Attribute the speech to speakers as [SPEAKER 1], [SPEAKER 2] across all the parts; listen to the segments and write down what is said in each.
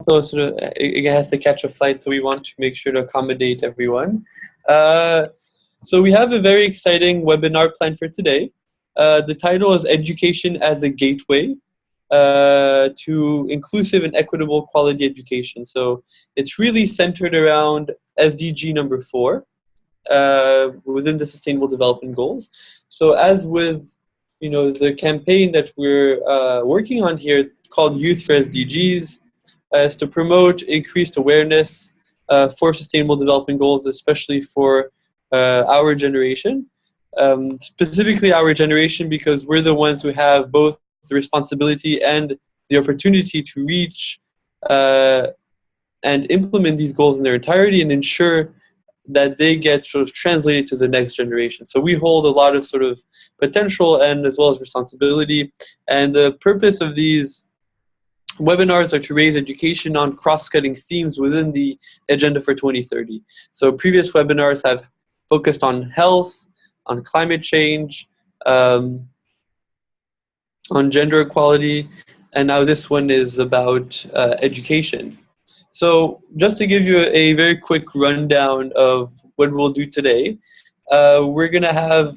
[SPEAKER 1] also sort of it has to catch a flight, so we want to make sure to accommodate everyone. Uh, so we have a very exciting webinar planned for today. The title is Education as a Gateway to Inclusive and Equitable Quality Education. So it's really centered around SDG number 4 within the Sustainable Development Goals. So as with the campaign that we're working on here called Youth for SDGs, is to promote increased awareness for Sustainable Development Goals, especially for our generation. Specifically our generation, because we're the ones who have both the responsibility and the opportunity to reach and implement these goals in their entirety and ensure that they get sort of translated to the next generation. So we hold a lot of sort of potential and as well as responsibility. And the purpose of these webinars are to raise education on cross-cutting themes within the agenda for 2030. So previous webinars have focused on health, on climate change, on gender equality, and now this one is about education. So just to give you a very quick rundown of what we'll do today, we're going to have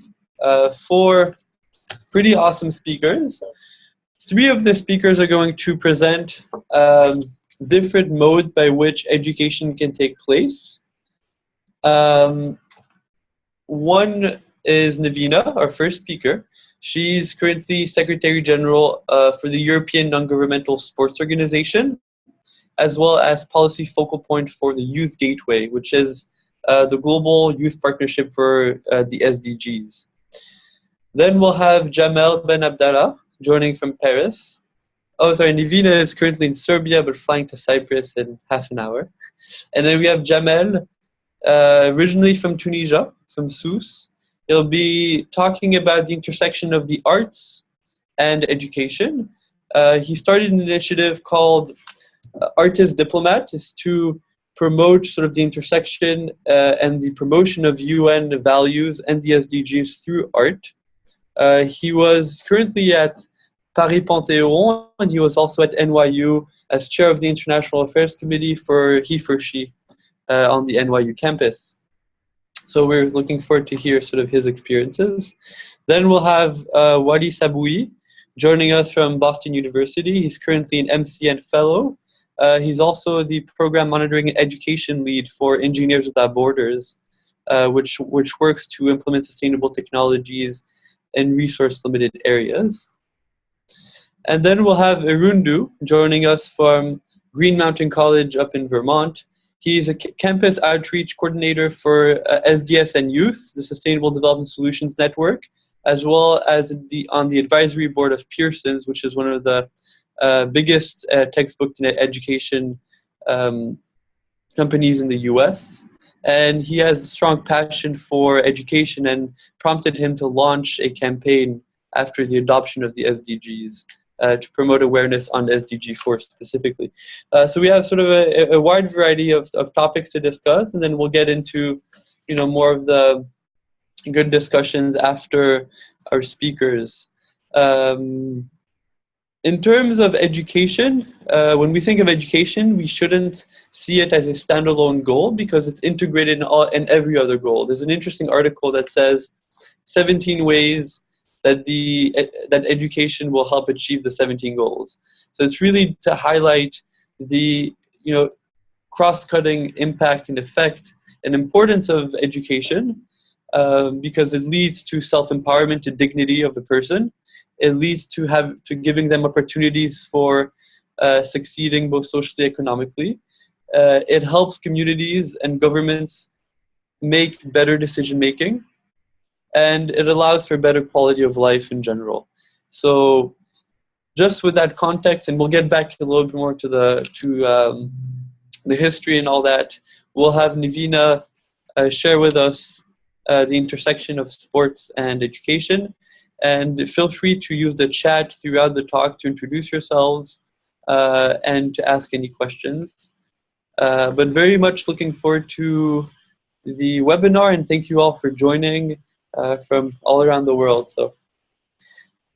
[SPEAKER 1] 4 pretty awesome speakers. 3 of the speakers are going to present different modes by which education can take place. One is Navina, our first speaker. She's currently Secretary General for the European Non-Governmental Sports Organization, as well as policy focal point for the Youth Gateway, which is the global youth partnership for the SDGs. Then we'll have Jamel Ben Abdallah joining from Paris. Oh, sorry, Nivina is currently in Serbia, but flying to Cyprus in half an hour. And then we have Jamel, originally from Tunisia, from Sousse. He'll be talking about the intersection of the arts and education. He started an initiative called Artist Diplomat, is to promote sort of the intersection and the promotion of UN values and the SDGs through art. He was currently at Paris Panthéon, and he was also at NYU as chair of the International Affairs Committee for He for She on the NYU campus. So we're looking forward to hear sort of his experiences. Then we'll have Wadi Saboui joining us from Boston University. He's currently an MCN fellow. He's also the program monitoring and education lead for Engineers Without Borders, which works to implement sustainable technologies in resource-limited areas. And then we'll have Irundu joining us from Green Mountain College up in Vermont. He's a campus outreach coordinator for SDS and Youth, the Sustainable Development Solutions Network, as well as on the advisory board of Pearson's, which is one of the biggest textbook education companies in the US. And he has a strong passion for education and prompted him to launch a campaign after the adoption of the SDGs to promote awareness on SDG 4 specifically. So we have sort of a wide variety of topics to discuss, and then we'll get into more of the good discussions after our speakers. In terms of education, when we think of education, we shouldn't see it as a standalone goal because it's integrated in every other goal. There's an interesting article that says 17 ways that that education will help achieve the 17 goals. So it's really to highlight the cross-cutting impact and effect and importance of education because it leads to self-empowerment and dignity of the person. It leads to giving them opportunities for succeeding both socially and economically. It helps communities and governments make better decision making, and it allows for better quality of life in general. So just with that context, and we'll get back a little bit more to the history and all that, we'll have Nivina share with us the intersection of sports and education. And feel free to use the chat throughout the talk to introduce yourselves and to ask any questions. But very much looking forward to the webinar, and thank you all for joining from all around the world. So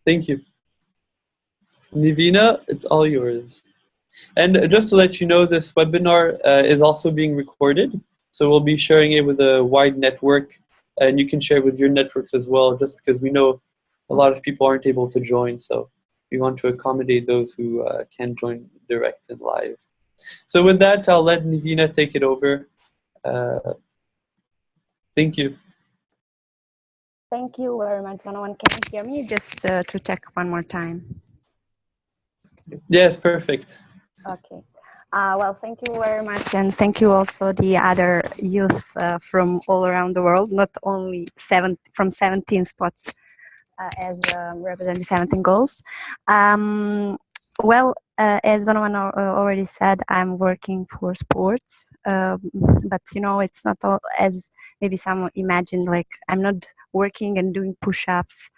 [SPEAKER 1] thank you. Nivina, it's all yours. And just to let you know, this webinar is also being recorded. So we'll be sharing it with a wide network, and you can share with your networks as well, just because we know a lot of people aren't able to join. So we want to accommodate those who can join direct and live. So with that, I'll let Nivina take it over. Thank you.
[SPEAKER 2] Thank you very much. Someone can hear me? Just to check one more time.
[SPEAKER 1] Yes, perfect.
[SPEAKER 2] Okay. Well, thank you very much, and thank you also the other youth from all around the world, not only from 17 spots as representing 17 goals. Well, as Donovan already said, I'm working for sports, but you know, it's not all as maybe some imagine. Like I'm not working and doing push-ups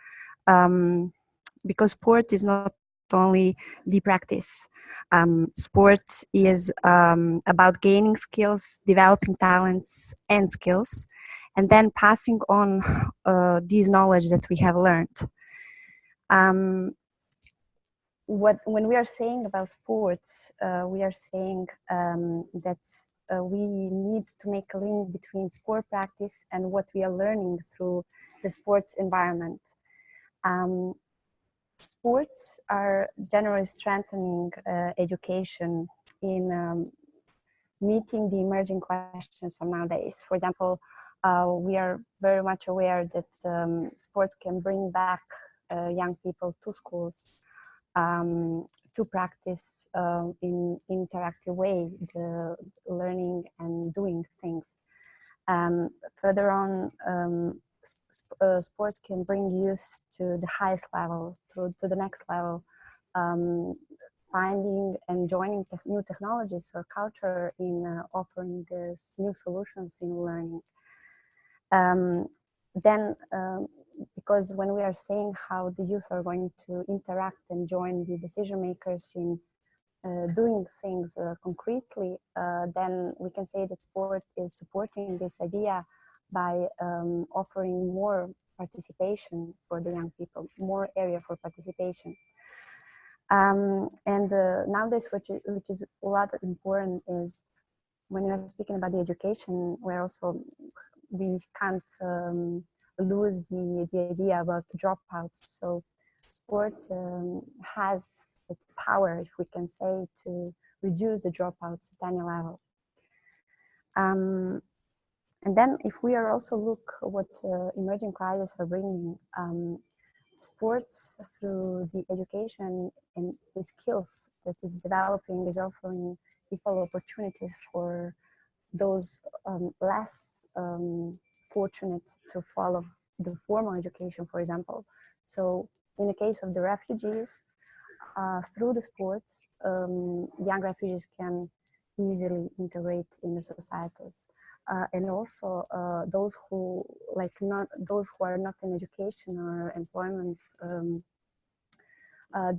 [SPEAKER 2] because sport is not only the practice. Sport is about gaining skills, developing talents and skills, and then passing on this knowledge that we have learned. When we are saying about sports, we are saying that we need to make a link between sport practice and what we are learning through the sports environment. Sports are generally strengthening education in meeting the emerging questions of nowadays. For example, we are very much aware that sports can bring back young people to schools to practice in interactive way the learning and doing things. Further on, sports can bring youth to the highest level, to the next level, finding and joining new technologies or culture in offering these new solutions in learning. Then, because when we are saying how the youth are going to interact and join the decision makers in doing things concretely, then we can say that sport is supporting this idea by offering more participation for the young people, more area for participation. And nowadays, which is a lot important is when we're speaking about the education, we can't lose the idea about the dropouts. So sport has its power, if we can say, to reduce the dropouts at any level. And then if we are also look what emerging crises are bringing, sports through the education and the skills that it's developing is offering equal opportunities for those less fortunate to follow the formal education, for example. So in the case of the refugees, through the sports, young refugees can easily integrate in the societies. And also those who are not in education or employment,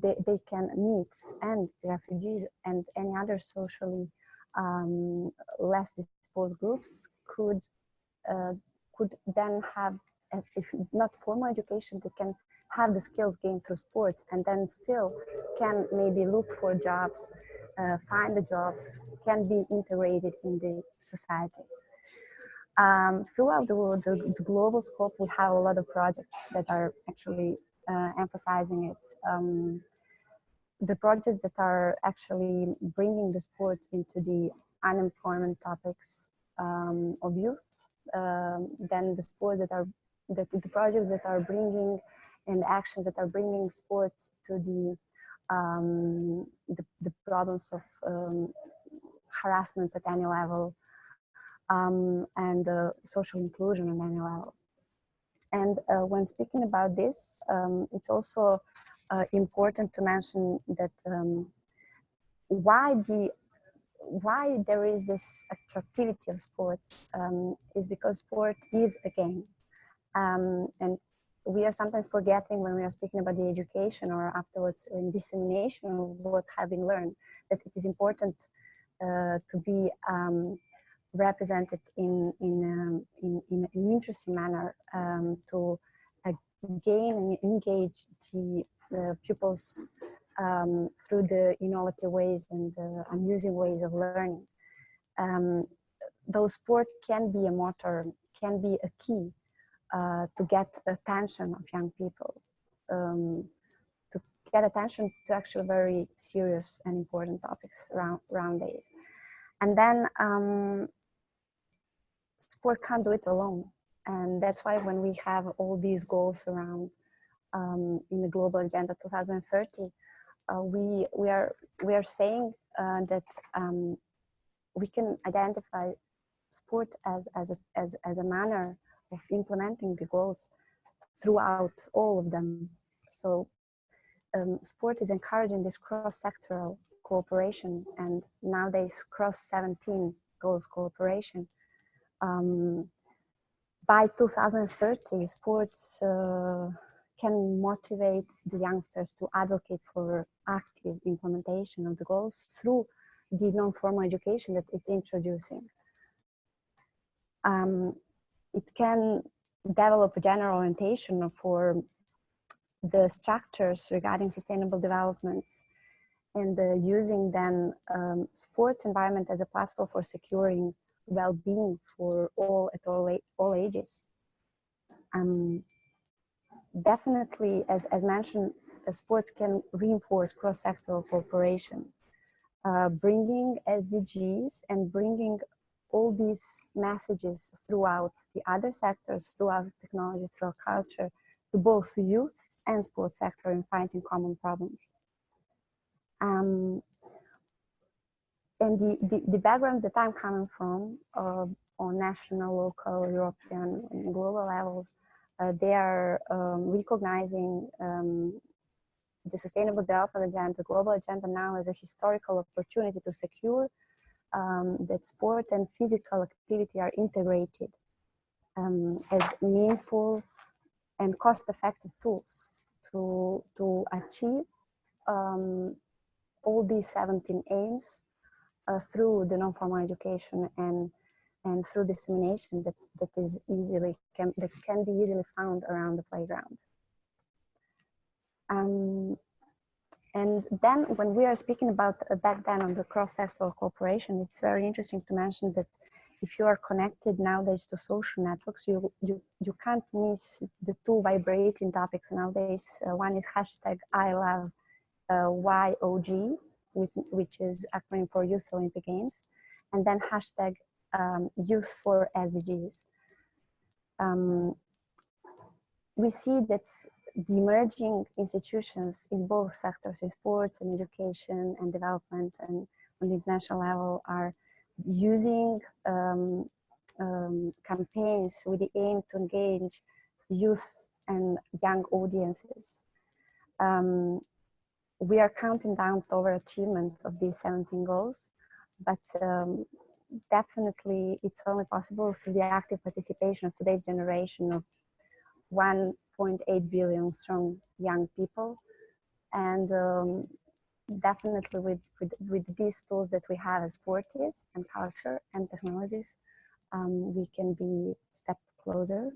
[SPEAKER 2] they can meet, and refugees and any other socially less disposed groups could then have, if not formal education, they can have the skills gained through sports, and then still can maybe look for jobs, find the jobs, can be integrated in the societies. Throughout the global scope, we have a lot of projects that are actually emphasizing it. The projects that are actually bringing the sports into the unemployment topics of youth, then the sports the projects that are bringing and actions that are bringing sports to the problems of harassment at any level, and social inclusion at any level. And when speaking about this, it's also important to mention that why there is this attractivity of sports is because sport is a game. And we are sometimes forgetting when we are speaking about the education or afterwards in dissemination of what have been learned, that it is important to be represented in an interesting manner, to gain and engage the pupils through the innovative ways and amusing ways of learning. Though sport can be a motor, can be a key to get attention of young people, to get attention to actually very serious and important topics around days. And then sport can't do it alone. And that's why when we have all these goals around in the Global Agenda 2030, we are saying that we can identify sport as a manner of implementing the goals throughout all of them. So sport is encouraging this cross-sectoral cooperation, and nowadays cross-17 goals cooperation. By 2030, sports can motivate the youngsters to advocate for active implementation of the goals through the non-formal education that it's introducing. It can develop a general orientation for the structures regarding sustainable development, and using then sports environment as a platform for securing well-being for all at all ages. Definitely, as mentioned, sports can reinforce cross-sectoral cooperation, bringing SDGs and bringing all these messages throughout the other sectors, throughout technology, throughout culture, to both youth and sports sector in fighting common problems. And the backgrounds that I'm coming from on national, local, European, and global levels, they are recognizing the Sustainable Development Agenda, the Global Agenda now as a historical opportunity to secure that sport and physical activity are integrated as meaningful and cost-effective tools to achieve all these 17 aims through the non-formal education and through dissemination that can be easily found around the playground. And then when we are speaking about back then on the cross-sectoral cooperation, it's very interesting to mention that if you are connected nowadays to social networks, you can't miss the two vibrating topics nowadays. One is hashtag I love YOG, which is acronym for Youth Olympic Games, and then hashtag Youth for SDGs. We see that the emerging institutions in both sectors, in sports and education and development and on the international level, are using campaigns with the aim to engage youth and young audiences. We are counting down toward achievement of these 17 goals, but definitely it's only possible through the active participation of today's generation of 1.8 billion strong young people, and definitely with these tools that we have as sports and culture and technologies, we can be a step closer.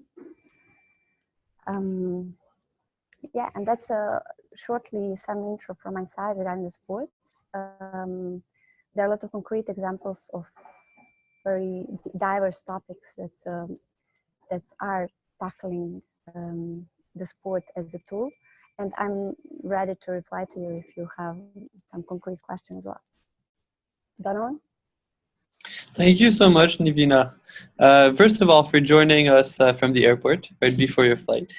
[SPEAKER 2] Yeah, and that's shortly some intro from my side regarding the sports. There are a lot of concrete examples of very diverse topics that are tackling the sport as a tool, and I'm ready to reply to you if you have some concrete questions as well. Donovan?
[SPEAKER 1] Thank you so much, Nivina. First of all, for joining us from the airport right before your flight.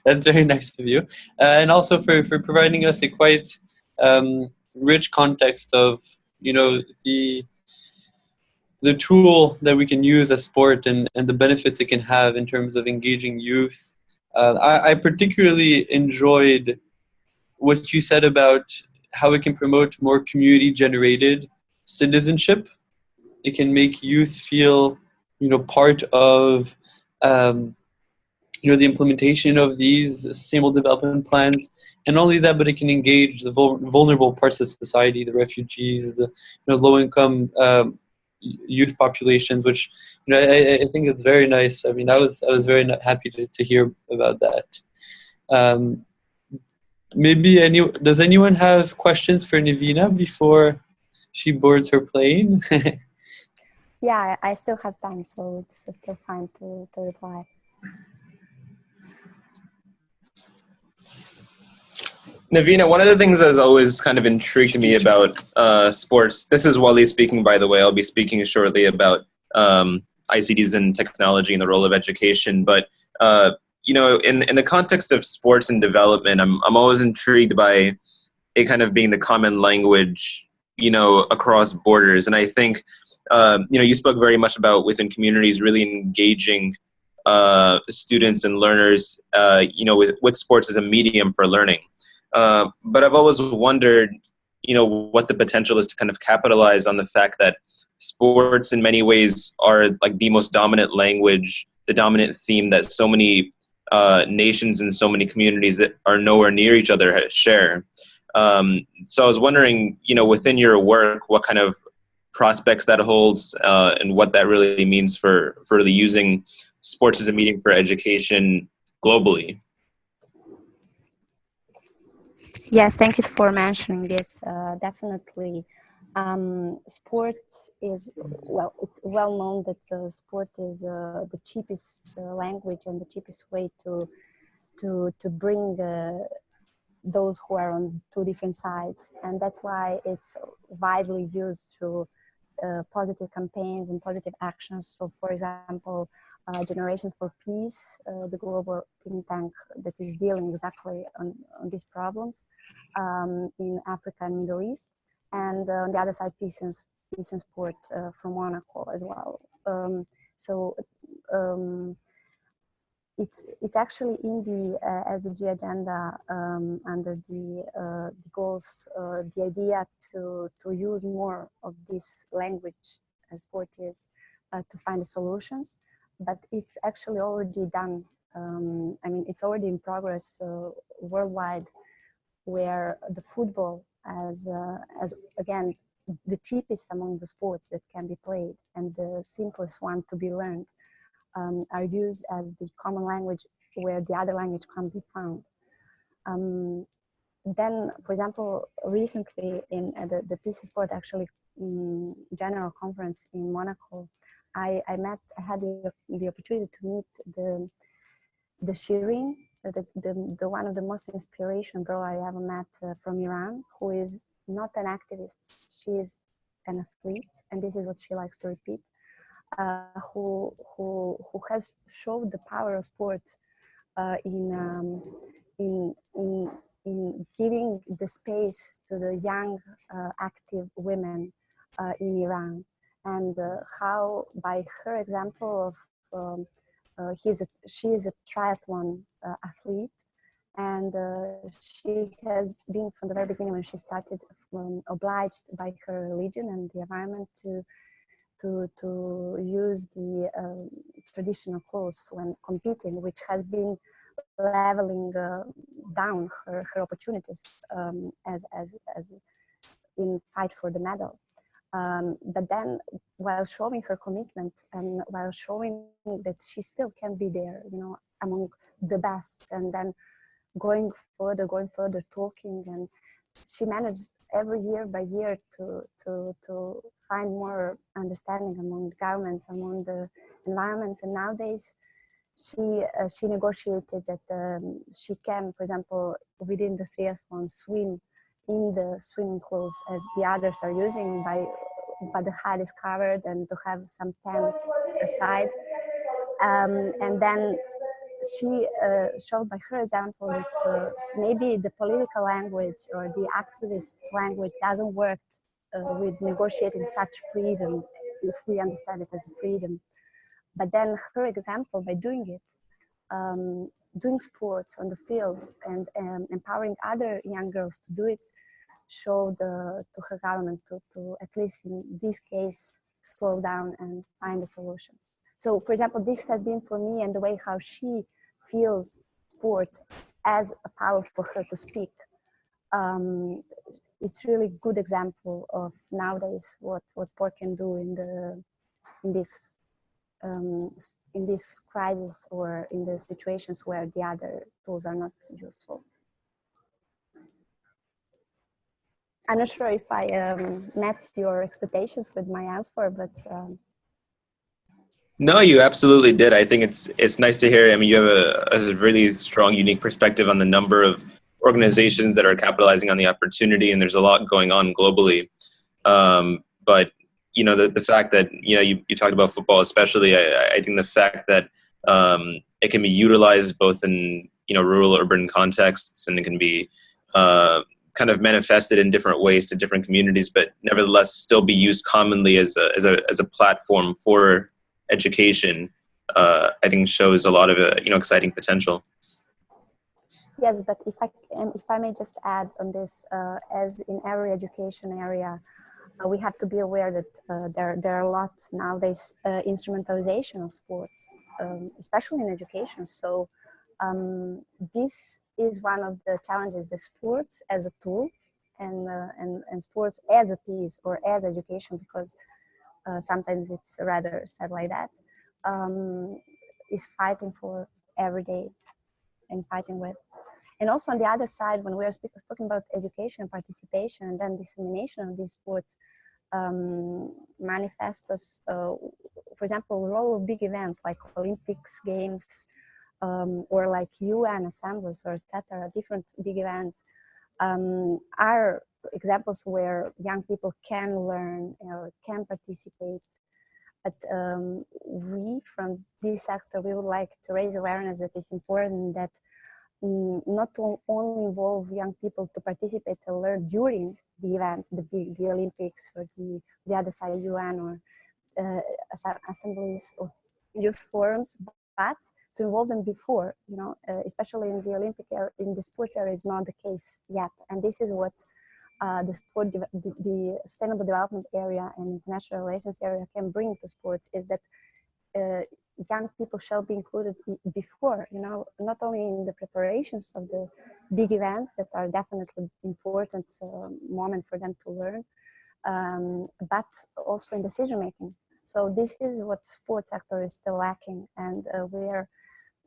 [SPEAKER 1] That's very nice of you. And also for providing us a quite rich context of, the tool that we can use as sport and the benefits it can have in terms of engaging youth. I particularly enjoyed what you said about how it can promote more community-generated citizenship. It can make youth feel, part of, the implementation of these sustainable development plans. And not only that, but it can engage the vulnerable parts of society, the refugees, the low-income youth populations, which I think is very nice. I mean, I was very happy to hear about that. maybe does anyone have questions for Navina before she boards her plane?
[SPEAKER 2] Yeah, I still have time, so it's still fine to reply.
[SPEAKER 3] Navina, one of the things that has always kind of intrigued me about sports, this is Wally speaking, by the way. I'll be speaking shortly about ICTs and technology and the role of education. But, in the context of sports and development, I'm always intrigued by it kind of being the common language, across borders. And I think, you spoke very much about within communities really engaging students and learners, with sports as a medium for learning. But I've always wondered, what the potential is to kind of capitalize on the fact that sports in many ways are like the most dominant language, the dominant theme that so many nations and so many communities that are nowhere near each other share. So I was wondering, within your work, what kind of prospects that holds and what that really means for the using sports as a medium for education globally.
[SPEAKER 2] Yes, thank you for mentioning this. Definitely, sport is, well, it's well known that sport is the cheapest language and the cheapest way to bring those who are on two different sides, and that's why it's widely used through positive campaigns and positive actions. So, for example, Generations for Peace, the global think tank that is dealing exactly on these problems in Africa and Middle East, and on the other side, Peace and Sport from Monaco as well. So. It's actually in the SDG agenda under the goals, the idea to use more of this language as sport is to find solutions, but it's actually already done. I mean, it's already in progress worldwide, where the football as again the cheapest among the sports that can be played and the simplest one to be learned are used as the common language where the other language can be found. Then, for example, recently in the Peace and Sport actually general conference in Monaco, I had the opportunity to meet the Shirin, the one of the most inspirational girl I ever met from Iran, who is not an activist. She is an athlete, and this is what she likes to repeat. Who has showed the power of sport in giving the space to the young active women in Iran, and how by her example of she is a triathlon athlete, and she has been from the very beginning when she started obliged by her religion and the environment to use the traditional clothes when competing, which has been leveling down her opportunities as in fight for the medal. But then, while showing her commitment and while showing that she still can be there, among the best, and then going further, talking, and she managed every year by year to find more understanding among the governments, among the environments. And nowadays, she negotiated that she can, for example, within the triathlon, swim in the swimming clothes as the others are using, by the head is covered, and to have some tent aside. And then she showed by her example that maybe the political language or the activists' language doesn't work with negotiating such freedom, if we understand it as a freedom. But then her example, by doing it, doing sports on the field and empowering other young girls to do it, showed to her government to at least in this case slow down and find a solution. So, for example, this has been for me, and the way how she feels sport as a power for her to speak. It's really good example of nowadays what sport can do in this crisis, or in the situations where the other tools are not useful. I'm not sure if I met your expectations with my answer, but
[SPEAKER 3] No, you absolutely did. I think it's nice to hear. I mean, you have a really strong, unique perspective on the number of organizations that are capitalizing on the opportunity, and there's a lot going on globally. But you know, the fact that you talked about football, especially, I think the fact that it can be utilized both in rural, urban contexts, and it can be kind of manifested in different ways to different communities, but nevertheless still be used commonly as a platform for education, I think shows a lot of exciting potential.
[SPEAKER 2] yes, but if I may just add on this, as in every education area, we have to be aware that there are lots nowadays instrumentalization of sports, especially in education. So this is one of the challenges: the sports as a tool, and sports as a piece or as education, because sometimes it's rather said like that, is fighting for every day and fighting with. And also on the other side, when we are speaking about education, participation, and then dissemination of these sports, manifestos, for example, role of big events like Olympics, games, or like UN assemblies or etc., different big events, are examples where young people can learn, can participate. But we, from this sector, we would like to raise awareness that it's important that not to only involve young people to participate and learn during the events, the Olympics or the other side, UN or assemblies or youth forums, but to involve them before, especially in the Olympic area, in the sports area is not the case yet. And this is what the sustainable development area and international relations area can bring to sports, is that young people shall be included before, not only in the preparations of the big events that are definitely important moment for them to learn, but also in decision making. So this is what sports sector is still lacking, and where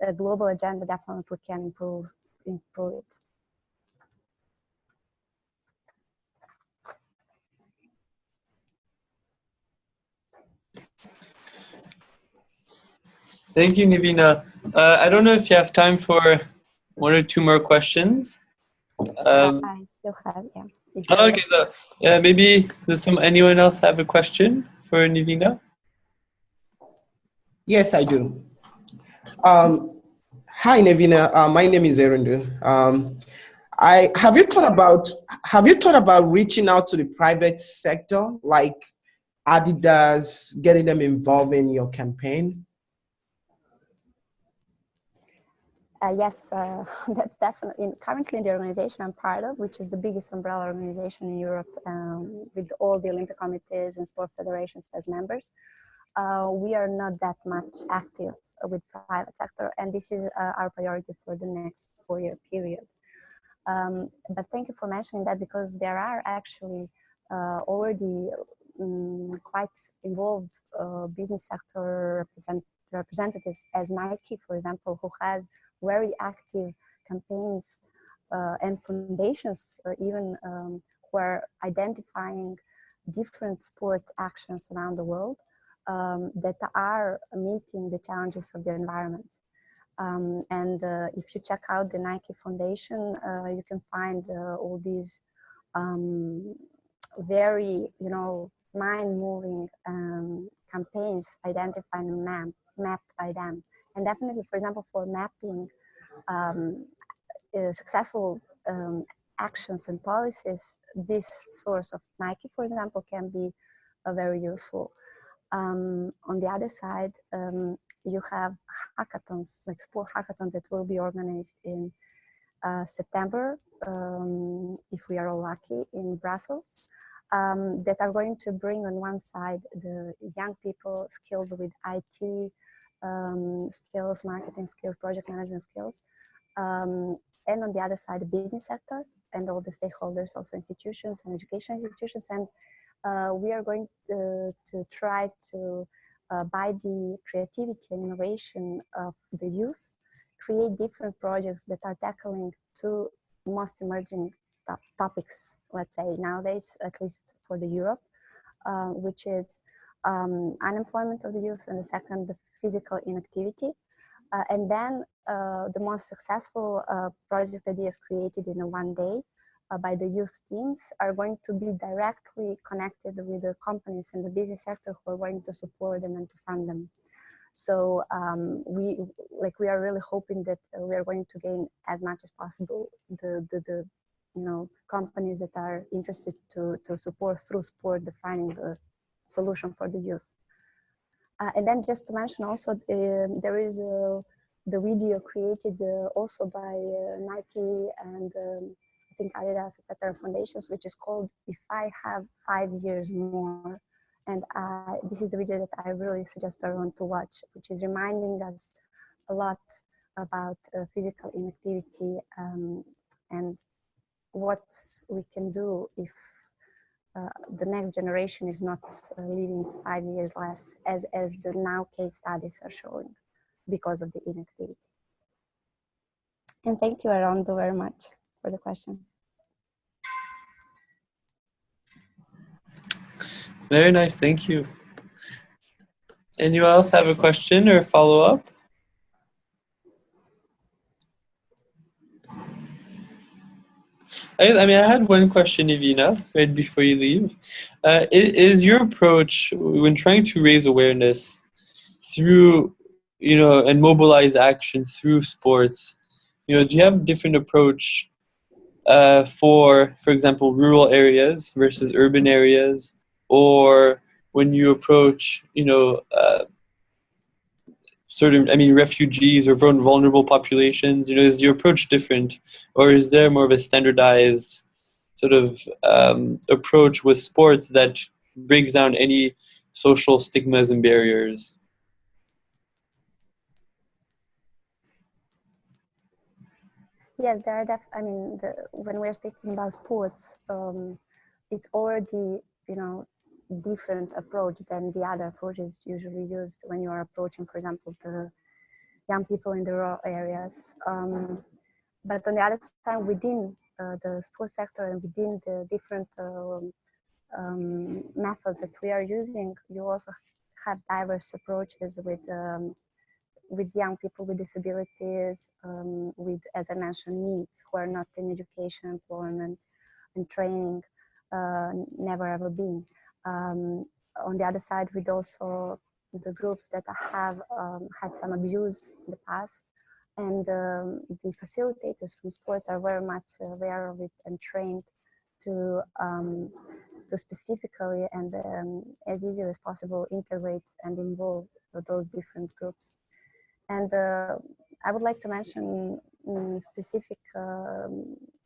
[SPEAKER 2] a global agenda definitely can improve it.
[SPEAKER 1] Thank you, Nivina. I don't know if you have time for one or two more questions.
[SPEAKER 2] I still have, yeah.
[SPEAKER 1] Okay, so maybe does anyone else have a question for Nivina?
[SPEAKER 4] Yes, I do. Hi, Nivina. My name is Erindu. Have you thought about reaching out to the private sector, like Adidas, getting them involved in your campaign?
[SPEAKER 2] Yes, that's definitely currently the organization I'm part of, which is the biggest umbrella organization in Europe, with all the Olympic committees and sport federations as members. We are not that much active with private sector, and this is our priority for the next 4-year period. But thank you for mentioning that, because there are actually already quite involved business sector representatives, as Nike, for example, who has very active campaigns and foundations, even who are identifying different sport actions around the world that are meeting the challenges of the environment. And if you check out the Nike Foundation, you can find all these very, mind-moving campaigns identified and mapped by them. And definitely, for example, for mapping successful actions and policies, this source of Nike, for example, can be very useful. On the other side, you have hackathons, like sport hackathon, that will be organized in September, if we are all lucky, in Brussels, that are going to bring on one side the young people skilled with IT skills, marketing skills, project management skills, and on the other side, the business sector and all the stakeholders, also institutions and education institutions. And we are going to try to, by the creativity and innovation of the youth, create different projects that are tackling two most emerging topics, let's say nowadays, at least for the Europe, which is unemployment of the youth, and the second, the physical inactivity. And then the most successful project ideas created in one day by the youth teams are going to be directly connected with the companies and the business sector who are going to support them and to fund them. So we are really hoping that we are going to gain as much as possible the companies that are interested to support through sport, defining the solution for the youth. And then just to mention also, there is the video created also by Nike and I think Adidas, etc. foundations, which is called "If I Have 5 Years More." And this is the video that I really suggest everyone to watch, which is reminding us a lot about physical inactivity and what we can do if the next generation is not living 5 years less, as the now case studies are showing, because of the inactivity. And thank you, Arondo, very much for the question.
[SPEAKER 1] Very nice, thank you. Anyone else have a question or follow up? I had one question, Ivina, right before you leave. Is your approach when trying to raise awareness through, and mobilize action through sports, do you have a different approach for example, rural areas versus urban areas, or when you approach, refugees or vulnerable populations, is your approach different, or is there more of a standardized sort of approach with sports that breaks down any social stigmas and barriers?
[SPEAKER 2] Yes, there are when we're speaking about sports, it's already, different approach than the other approaches usually used when you are approaching, for example, the young people in the rural areas. But on the other side, within the sports sector and within the different methods that we are using, you also have diverse approaches with young people with disabilities, with, as I mentioned, needs, who are not in education, employment, and training, never ever been. On the other side, with also the groups that have had some abuse in the past, and the facilitators from sport are very much aware of it and trained to specifically and as easy as possible integrate and involve those different groups. And I would like to mention specific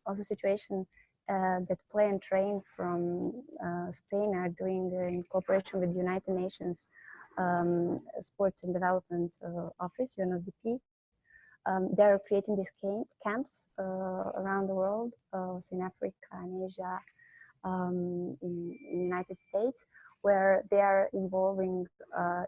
[SPEAKER 2] also situation that Play and Train from Spain are doing in cooperation with the United Nations Sport and Development Office, UNSDP. They're creating these camps around the world, so in Africa and Asia, in the United States, where they are involving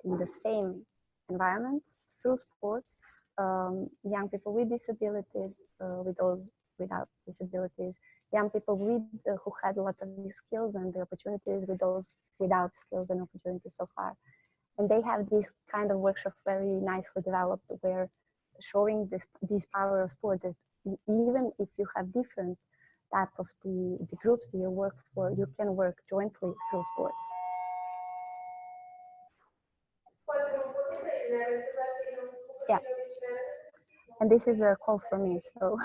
[SPEAKER 2] in the same environment through sports, young people with disabilities, with those without disabilities, young people with who had a lot of skills and the opportunities, with those without skills and opportunities so far. And they have this kind of workshop very nicely developed, where showing this power of sport, that even if you have different type of the groups that you work for, you can work jointly through sports. Yeah, and this is a call for me, so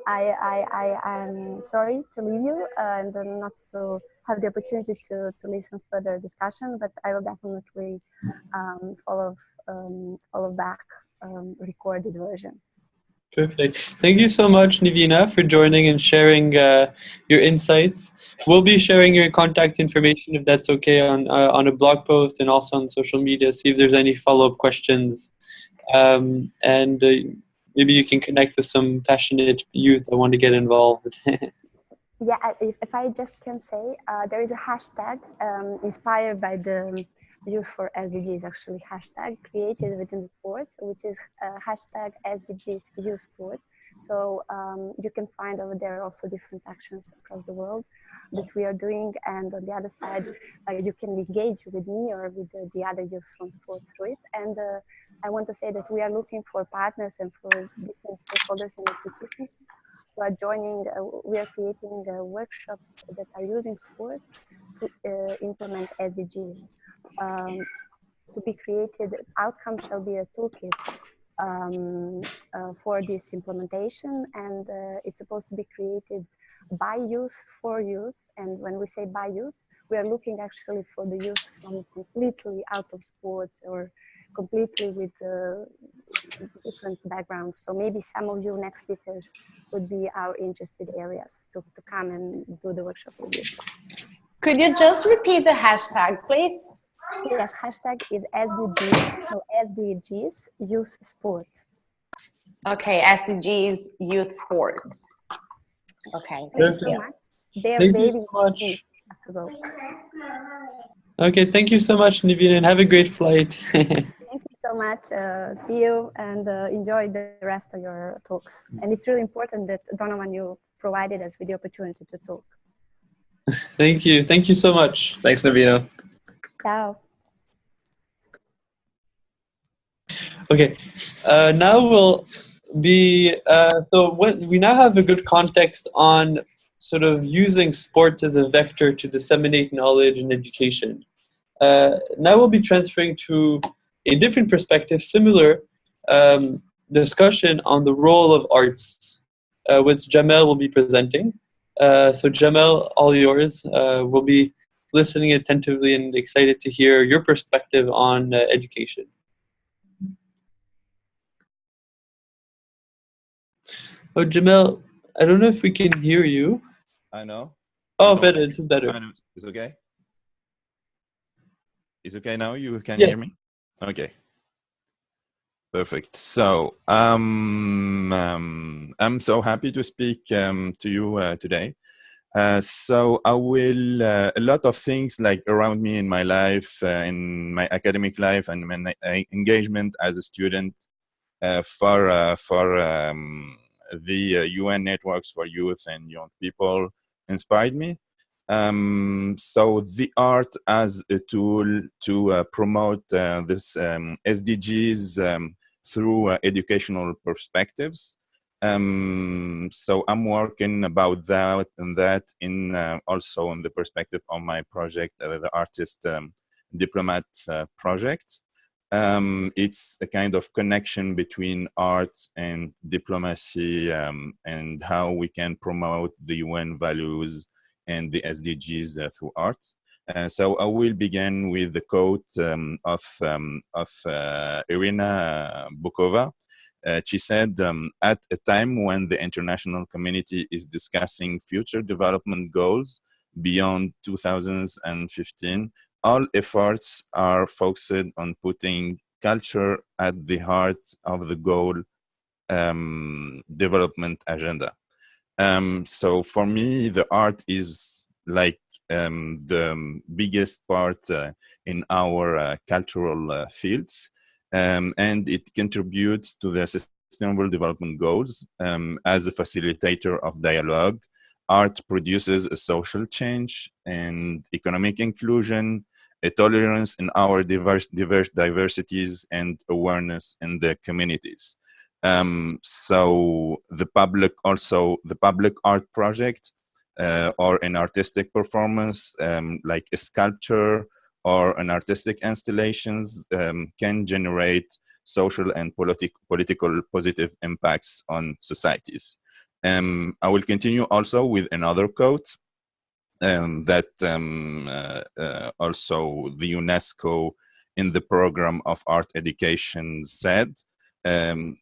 [SPEAKER 2] I'm sorry to leave you and not to have the opportunity to listen further discussion, but I will definitely follow back recorded version.
[SPEAKER 1] Perfect. Thank you so much, Nivina, for joining and sharing your insights. We'll be sharing your contact information, if that's okay, on a blog post and also on social media. See if there's any follow-up questions, and maybe you can connect with some passionate youth that want to get involved.
[SPEAKER 2] Yeah, if I just can say, there is a hashtag inspired by the Youth for SDGs, actually, hashtag created within the sports, which is hashtag SDGs Youth Sport, So you can find over there also different actions across the world that we are doing. And on the other side, you can engage with me or with the other youth from sports through it. And I want to say that we are looking for partners and for different stakeholders and institutions who are joining. We are creating workshops that are using sports to implement SDGs. To be created, outcome shall be a toolkit for this implementation, and it's supposed to be created by youth for youth. And when we say by youth, we are looking actually for the youth from completely out of sports or completely with different backgrounds. So maybe some of you next speakers would be our interested areas to come and do the workshop with you.
[SPEAKER 5] Could you just repeat the hashtag, please?
[SPEAKER 2] Yes, hashtag is SDGs, so SDGs Youth Sport.
[SPEAKER 5] Okay, SDGs Youth Sport. Okay,
[SPEAKER 2] thank you so much. They're
[SPEAKER 1] Thank
[SPEAKER 2] waiting
[SPEAKER 1] you so much.
[SPEAKER 2] to go.
[SPEAKER 1] Okay, thank you so much, Nivina, and have a great flight.
[SPEAKER 2] Thank you so much. See you and enjoy the rest of your talks. And it's really important that, Donovan, you provided us with the opportunity to talk.
[SPEAKER 1] Thank you. Thank you so much.
[SPEAKER 3] Thanks, Navina.
[SPEAKER 2] Ciao.
[SPEAKER 1] Okay, now we'll be, so we now have a good context on sort of using sports as a vector to disseminate knowledge and education. Now we'll be transferring to a different perspective, similar discussion on the role of arts, which Jamel will be presenting. So Jamel, all yours. We'll be listening attentively and excited to hear your perspective on education. Oh, Jamel, I don't know if we can hear you.
[SPEAKER 6] I know.
[SPEAKER 1] Oh, better. It's better.
[SPEAKER 6] I know. It's okay. It's okay now. You can
[SPEAKER 1] Yeah.
[SPEAKER 6] hear me. Okay. Perfect. So I'm so happy to speak to you today. So I will a lot of things like around me in my life, in my academic life, and my engagement as a student for the UN networks for youth and young people inspired me. So the art as a tool to promote this SDGs through educational perspectives. So I'm working about that and that in also in the perspective of my project, the Artist Diplomat project. It's a kind of connection between art and diplomacy and how we can promote the UN values and the SDGs through art. So I will begin with the quote of Irina Bokova. She said, at a time when the international community is discussing future development goals beyond 2015, all efforts are focused on putting culture at the heart of the goal development agenda. So for me, the art is like the biggest part in our cultural fields, and it contributes to the Sustainable Development Goals as a facilitator of dialogue. Art produces a social change and economic inclusion, a tolerance in our diverse diversities, and awareness in the communities. So the public art project or an artistic performance like a sculpture or an artistic installations can generate social and political positive impacts on societies. I will continue also with another quote that also the UNESCO in the program of art education said. They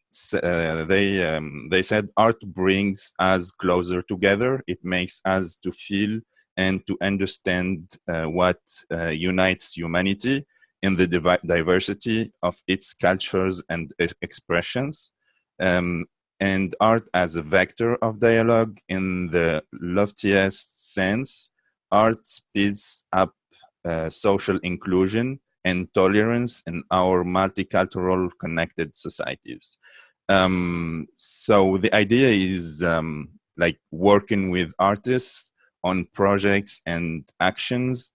[SPEAKER 6] said art brings us closer together. It makes us to feel and to understand what unites humanity in the diversity of its cultures and expressions. And art as a vector of dialogue in the loftiest sense. Art speeds up social inclusion and tolerance in our multicultural connected societies. So the idea is like working with artists on projects and actions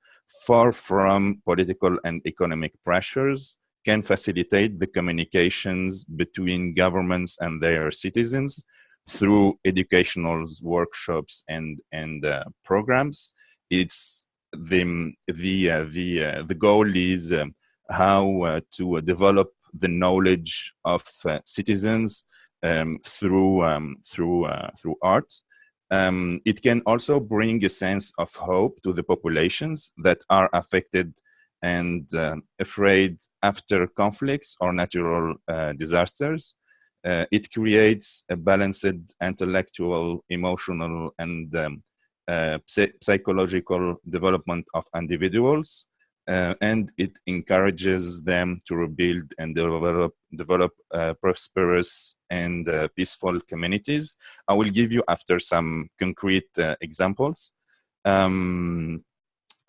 [SPEAKER 6] far from political and economic pressures can facilitate the communications between governments and their citizens through educational workshops and programs. It's the goal is how to develop the knowledge of citizens through art. It can also bring a sense of hope to the populations that are affected and afraid after conflicts or natural disasters. It creates a balanced intellectual, emotional, and psychological development of individuals, and it encourages them to rebuild and develop prosperous and peaceful communities. I will give you after some concrete examples.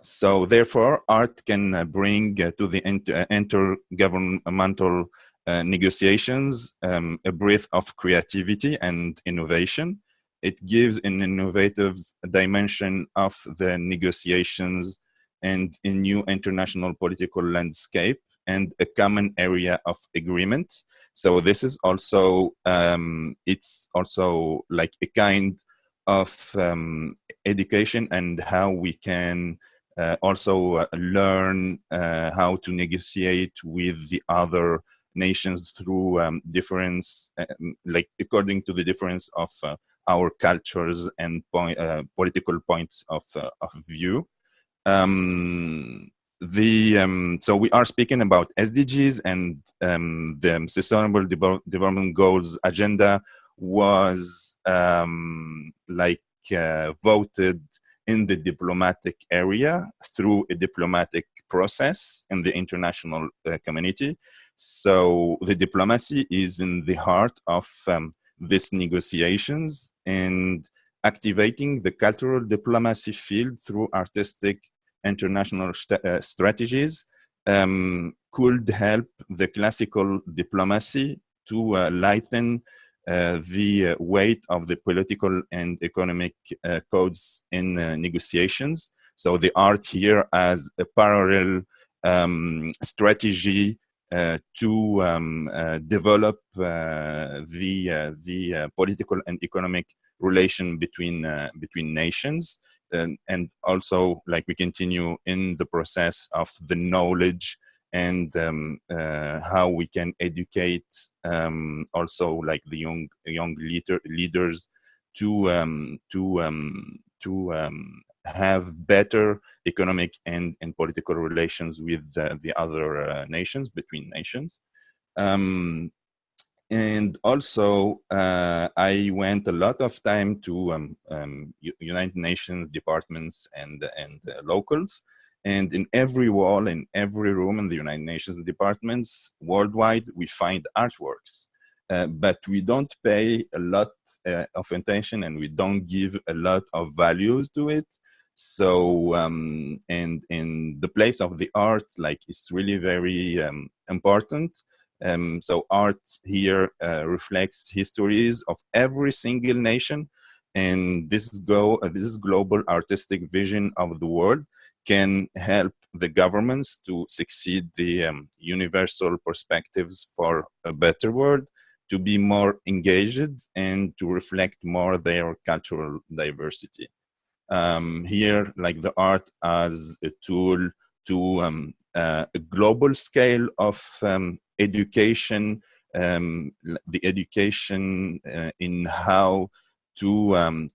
[SPEAKER 6] So therefore, art can bring to the intergovernmental negotiations a breath of creativity and innovation. It gives an innovative dimension of the negotiations and a new international political landscape and a common area of agreement. So this is also, it's also like a kind of education and how we can also learn how to negotiate with the other nations through difference, like according to the difference of our cultures and political points of view. So we are speaking about SDGs, and the Sustainable Development Goals agenda was voted in the diplomatic area through a diplomatic process in the international community. So the diplomacy is in the heart of these negotiations, and activating the cultural diplomacy field through artistic international strategies could help the classical diplomacy to lighten the weight of the political and economic codes in negotiations. So the art here as a parallel strategy to develop the political and economic relation between nations, and also like we continue in the process of the knowledge and how we can educate also like the young leaders to have better economic and political relations with the other nations, between nations. And also, I went a lot of time to United Nations departments and locals. And in every wall, in every room in the United Nations departments worldwide, we find artworks. But we don't pay a lot of attention, and we don't give a lot of values to it. So, and in the place of the art, like it's really very important. So art here reflects histories of every single nation, and this global artistic vision of the world can help the governments to succeed the universal perspectives for a better world, to be more engaged and to reflect more their cultural diversity. Here, like the art as a tool to a global scale of education, the education in how to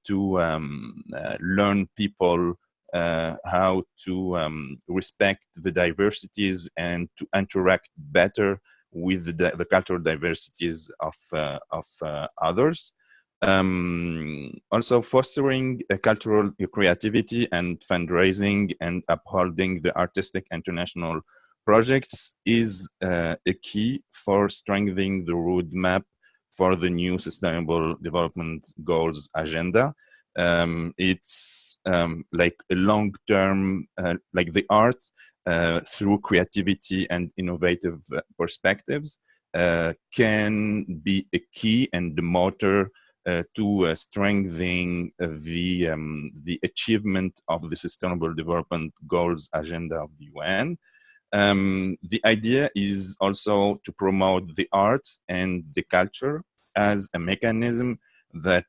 [SPEAKER 6] learn people how to respect the diversities and to interact better with the cultural diversities of others. Also fostering a cultural creativity and fundraising and upholding the artistic international projects is a key for strengthening the roadmap for the new Sustainable Development Goals agenda. It's like a long-term, like the art through creativity and innovative perspectives can be a key and the motor to strengthening the achievement of the Sustainable Development Goals agenda of the UN. The idea is also to promote the arts and the culture as a mechanism that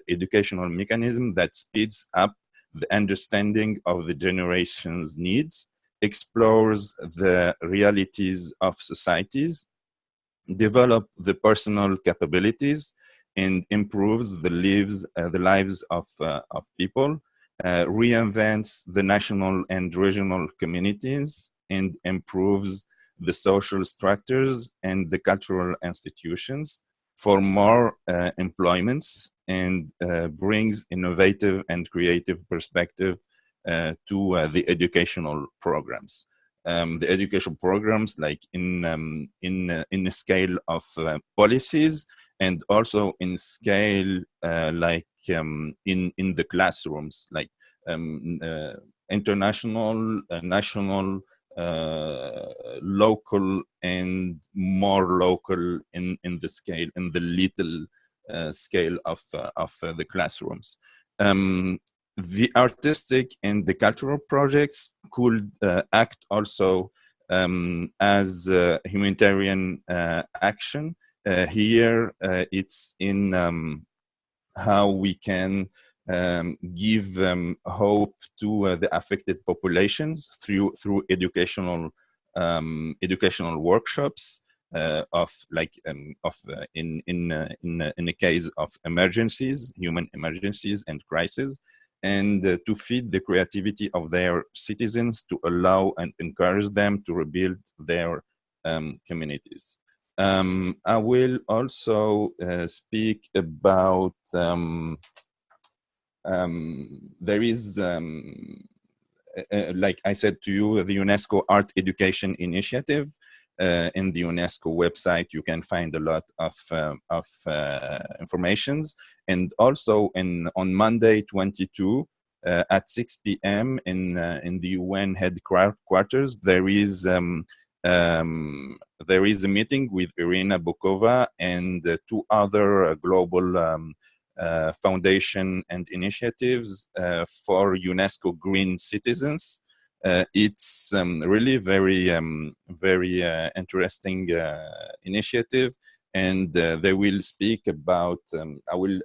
[SPEAKER 6] educational mechanism that speeds up the understanding of the generation's needs, explores the realities of societies, develop the personal capabilities, and improves the lives of people, reinvents the national and regional communities, and improves the social structures and the cultural institutions for more employments, and brings innovative and creative perspective to the educational programs. The educational programs, like in a scale of policies, and also in scale like in the classrooms, like international, national, local, and more local in the scale, in the little scale of the classrooms. The artistic and the cultural projects could act also as humanitarian action. Here, it's in how we can give hope to the affected populations through educational workshops of like in a case of emergencies, human emergencies and crises, and to feed the creativity of their citizens, to allow and encourage them to rebuild their communities. I will also speak about there is like I said to you, the UNESCO Art Education Initiative. In the UNESCO website, you can find a lot of informations. And also on Monday 22 at 6 p.m. in the UN headquarters, there is a meeting with Irina Bokova and two other global foundation and initiatives for UNESCO Green Citizens. It's really very interesting initiative, and they will speak about. I will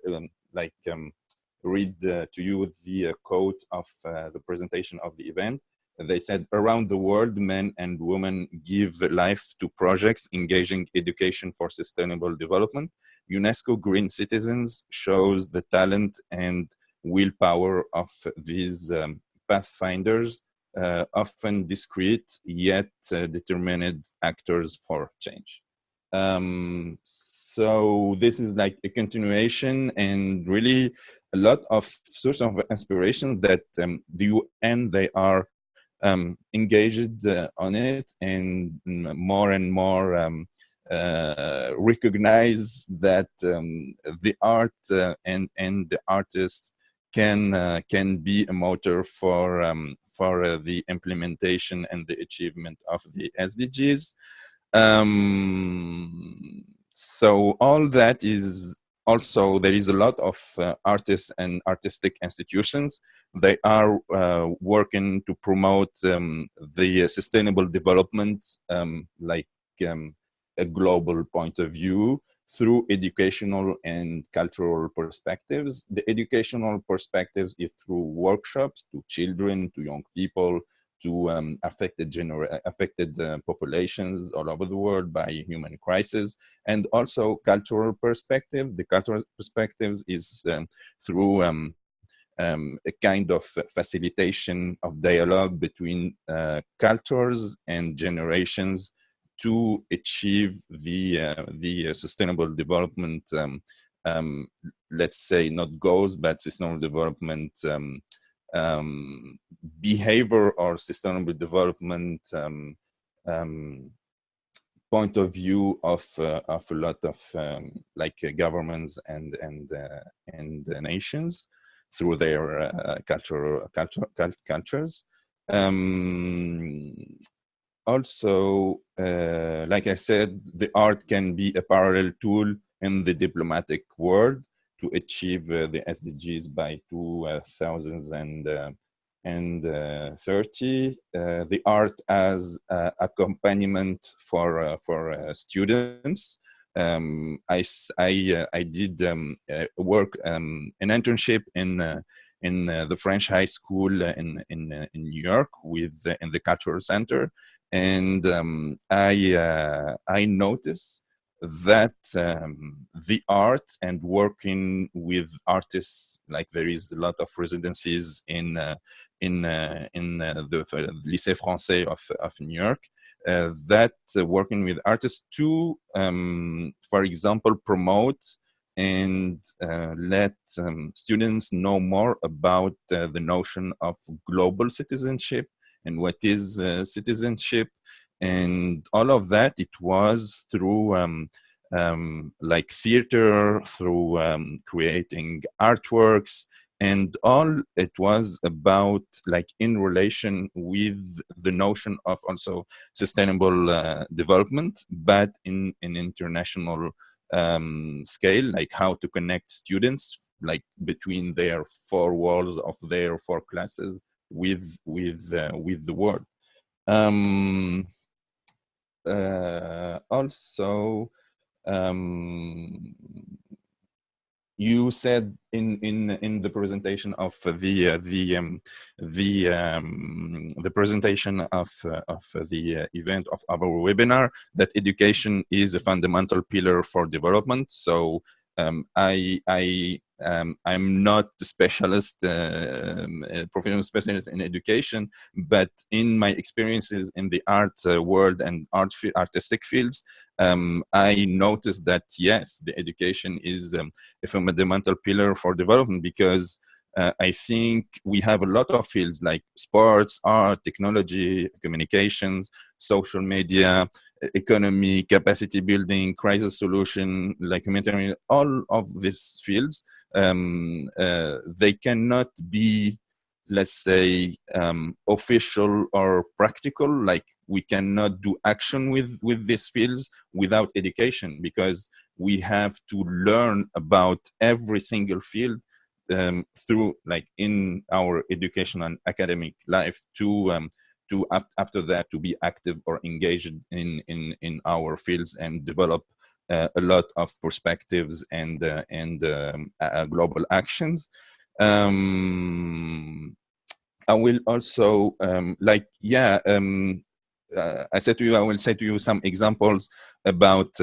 [SPEAKER 6] read to you the quote of the presentation of the event. They said, around the world, men and women give life to projects engaging education for sustainable development. UNESCO Green Citizens shows the talent and willpower of these pathfinders, often discreet yet determined actors for change. So this is like a continuation and really a lot of source of inspiration that the UN, they are engaged on it, and more recognize that the art and the artists can be a motor for the implementation and the achievement of the SDGs. So all that is also, there is a lot of artists and artistic institutions. They are working to promote the sustainable development, like a global point of view, through educational and cultural perspectives. The educational perspectives is through workshops to children, to young people, to affected populations all over the world by human crisis, and also cultural perspectives. The cultural perspectives is through a kind of facilitation of dialogue between cultures and generations to achieve the sustainable development, let's say not goals, but sustainable development behavior or sustainable development point of view of a lot of governments and nations through their cultures. also, like I said, the art can be a parallel tool in the diplomatic world to achieve the SDGs by 2030. The art as accompaniment for students. I did work an internship in the French high school in New York with in the cultural center, and I noticed that the art and working with artists, like there is a lot of residencies in the Lycée Français of New York, that working with artists to, for example, promote and let students know more about the notion of global citizenship and what is citizenship, and all of that. It was through like theater, through creating artworks, and all it was about, like, in relation with the notion of also sustainable development, but in an international scale, like how to connect students, like between their four walls of their four classes with the world. Also, you said in the presentation of the presentation of the event of our webinar that education is a fundamental pillar for development. So I'm not a specialist, a professional specialist in education, but in my experiences in the art world and artistic fields, I noticed that yes, the education is a fundamental pillar for development, because I think we have a lot of fields like sports, art, technology, communications, social media, economy, capacity building, crisis solution, like humanitarian, all of these fields, they cannot be, let's say, official or practical. Like, we cannot do action with these fields without education, because we have to learn about every single field through, like, in our educational and academic life, to after that to be active or engaged in our fields and develop a lot of perspectives and global actions. I will also I said to you, I will say to you some examples about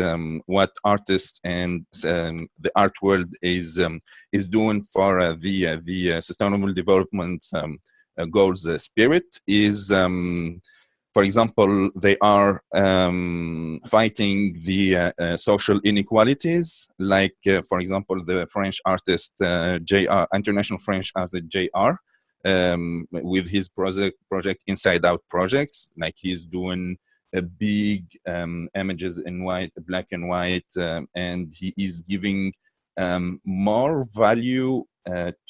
[SPEAKER 6] what artists and the art world is doing for the sustainable development goals. Spirit is, for example, they are fighting the social inequalities, like, for example, the French artist J.R., international French artist J.R., with his project Inside Out Projects. Like, he's doing big images in white, black and white, and he is giving more value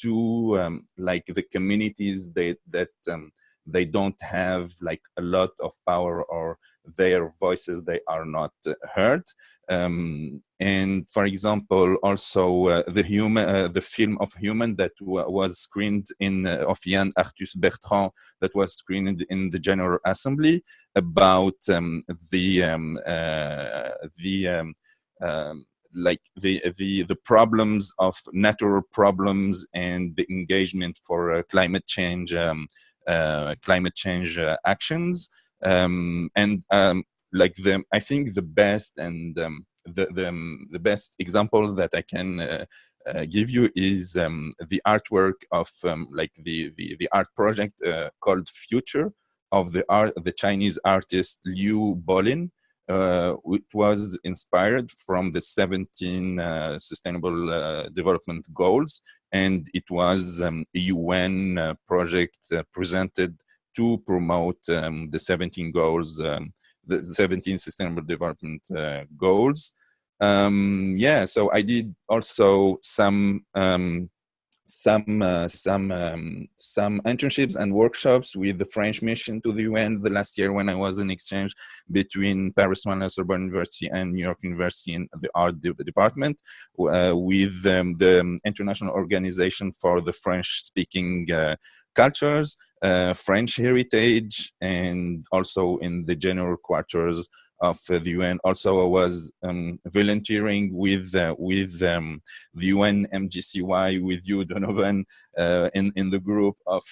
[SPEAKER 6] to like the communities that they don't have, like, a lot of power, or their voices, they are not heard. And for example, also the film of Human that was screened in of Yann Arthus Bertrand, that was screened in the General Assembly, about like the problems of natural problems and the engagement for climate change actions, like I think the best and the best example that I can give you is the artwork of like the art project called Future of the Chinese artist Liu Bolin. It was inspired from the 17 Sustainable Development Goals, and it was a UN project presented to promote the 17 goals, the 17 Sustainable Development Goals. Yeah, so I did also some some internships and workshops with the French mission to the UN the last year when I was in exchange between Paris One, Sorbonne University, and New York University in the art department, with the International Organization for the French-speaking cultures, French heritage, and also in the general quarters of the UN. Also, I was volunteering with the UN MGCY with you, Donovan, in the group of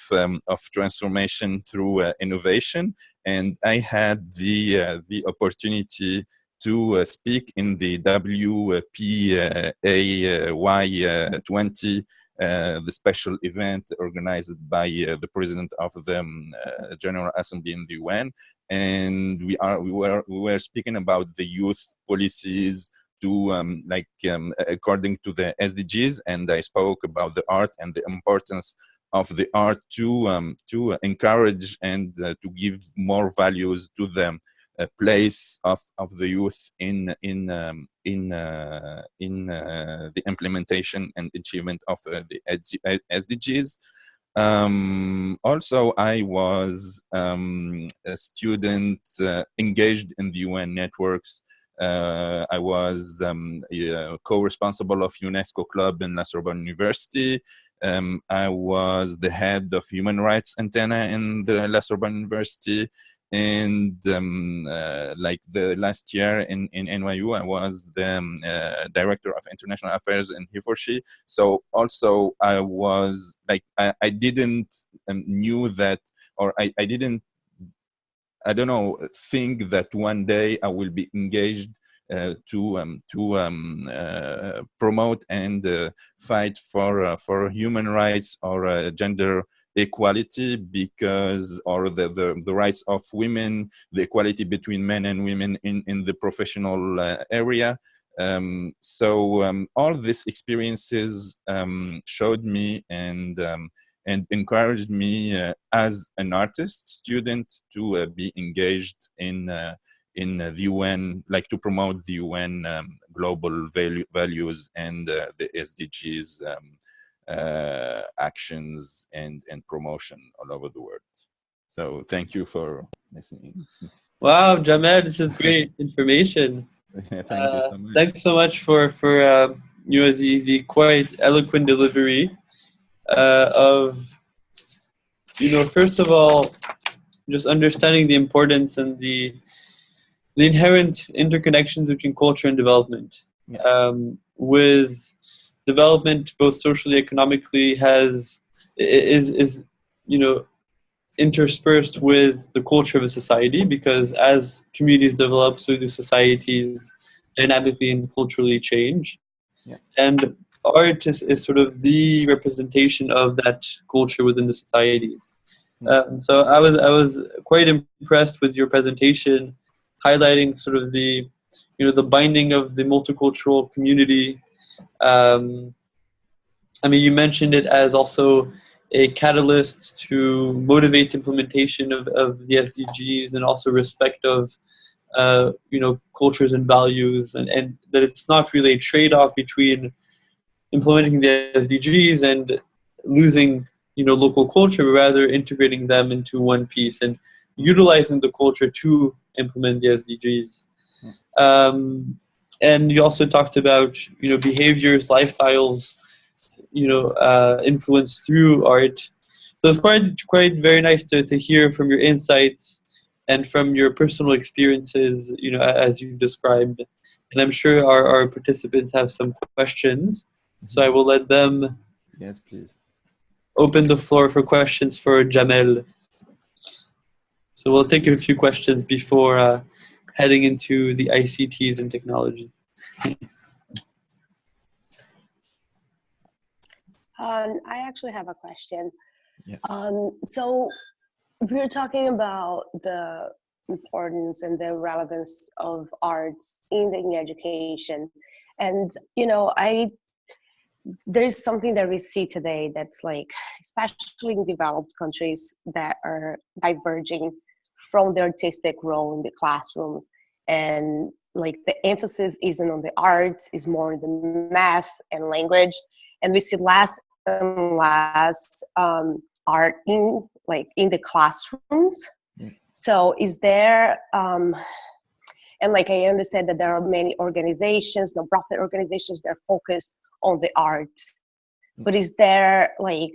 [SPEAKER 6] transformation through innovation, and I had the opportunity to speak in the WPAY 20. The special event organized by the president of the General Assembly in the UN, and we were speaking about the youth policies to according to the SDGs, and I spoke about the art and the importance of the art to encourage and to give more values to them. Place of the youth in the implementation and achievement of the SDGs. Also, I was a student engaged in the UN networks. I was co-responsible of UNESCO Club in La Sorbonne University. I was the head of human rights antenna in the La Sorbonne University. And like the last year in NYU, I was the director of international affairs in Hiforshi. So also I was like, I didn't knew that, or I didn't, I don't know, think that one day I will be engaged to promote and fight for human rights or gender equality, because or the rights of women, the equality between men and women in the professional area. So all these experiences showed me and encouraged me as an artist student to be engaged in the UN, like to promote the UN global values and the SDGs actions and promotion all over the world. So thank you for listening.
[SPEAKER 1] Wow, Jamel, this is great information.
[SPEAKER 6] Thank you so much.
[SPEAKER 1] Thanks so much for the quite eloquent delivery of first of all, just understanding the importance and the inherent interconnections between culture and development.
[SPEAKER 6] Yeah.
[SPEAKER 1] With development, both socially, economically, is interspersed with the culture of a society, because as communities develop, so do societies dynamically and culturally change.
[SPEAKER 6] Yeah.
[SPEAKER 1] And art is sort of the representation of that culture within the societies. So I was quite impressed with your presentation, highlighting sort of the binding of the multicultural community. I mean, you mentioned it as also a catalyst to motivate implementation of the SDGs, and also respect of cultures and values, and that it's not really a trade-off between implementing the SDGs and losing local culture, but rather integrating them into one piece and utilizing the culture to implement the SDGs. And you also talked about behaviors, lifestyles, influence through art. So it's quite very nice to hear from your insights and from your personal experiences, as you've described. And I'm sure our participants have some questions. So I will let them
[SPEAKER 6] Yes, please.
[SPEAKER 1] open the floor for questions for Jamel. So we'll take a few questions before heading into the ICTs and technology.
[SPEAKER 5] I actually have a question.
[SPEAKER 6] Yes.
[SPEAKER 5] So we're talking about the importance and the relevance of arts in education, and there's something that we see today that's like, especially in developed countries, that are diverging from the artistic role in the classrooms, and like the emphasis isn't on the arts, is more on the math and language, and we see less and less art in the classrooms. So is there and like I understand that there are many organizations, nonprofit organizations that are focused on the art, but is there like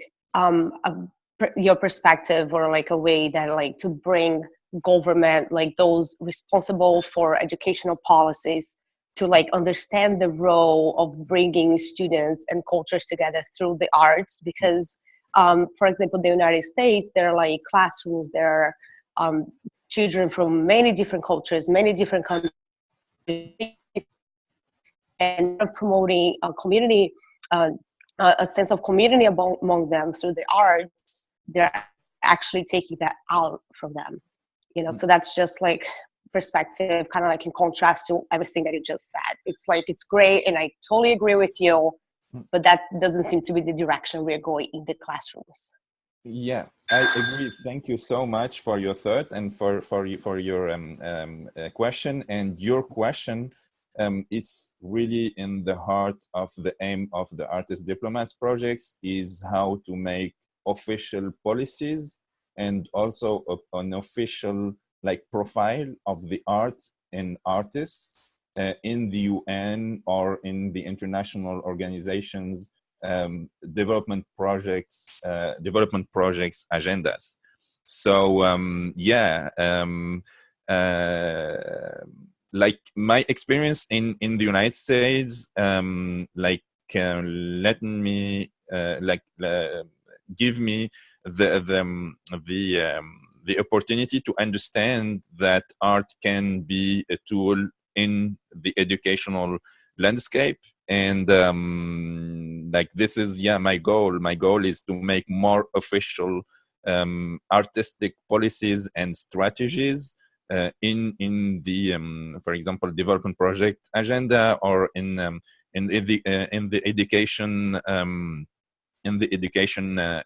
[SPEAKER 5] your perspective or like a way that like to bring government, like those responsible for educational policies, to like understand the role of bringing students and cultures together through the arts? Because for example, in the United States, there are like classrooms, there are children from many different cultures, many different countries, and promoting a community, a sense of community among them through the arts. They're actually taking that out from them, you know. So that's just like perspective, kind of like in contrast to everything that you just said. It's like, it's great and I totally agree with you, but that doesn't seem to be the direction we're going in the classrooms.
[SPEAKER 6] Yeah, I agree. Thank you so much for your thought and for your question. And your question is really in the heart of the aim of the Artist Diplomats projects, is how to make official policies and also an official like profile of the art and artists in the UN or in the international organizations development projects agendas. So like my experience in the United States, let me give me the opportunity to understand that art can be a tool in the educational landscape. And like this is my goal. My goal is to make more official artistic policies and strategies in the for example development project agenda, or in the education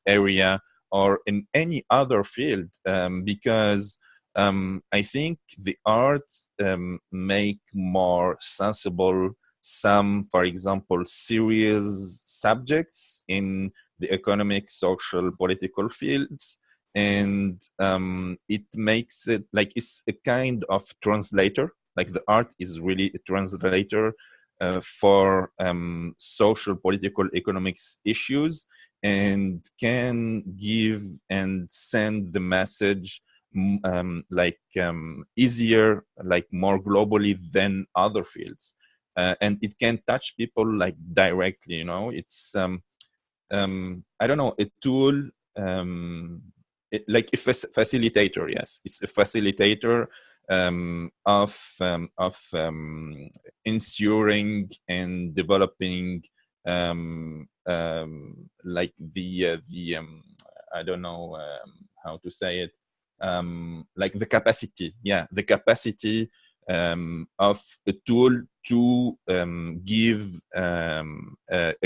[SPEAKER 6] area, or in any other field, because I think the arts make more sensible some, for example, serious subjects in the economic, social, political fields. And it makes it like it's a kind of translator. Like the art is really a translator for social, political, economics issues, and can give and send the message easier, like more globally than other fields. And it can touch people like directly, you know. It's I don't know, a tool, like a facilitator. Yes, it's a facilitator of ensuring and developing like the I don't know how to say it, like the capacity, the capacity of a tool to give a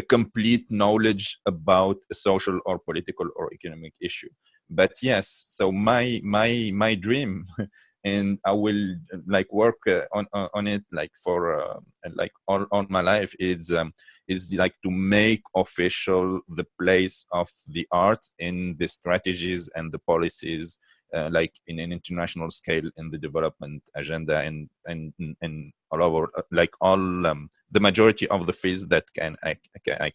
[SPEAKER 6] complete knowledge about a social or political or economic issue. But yes, so my dream, and I will like work on it like for like all my life, is like to make official the place of the art in the strategies and the policies, like in an international scale in the development agenda, and all over, like all the majority of the fields that I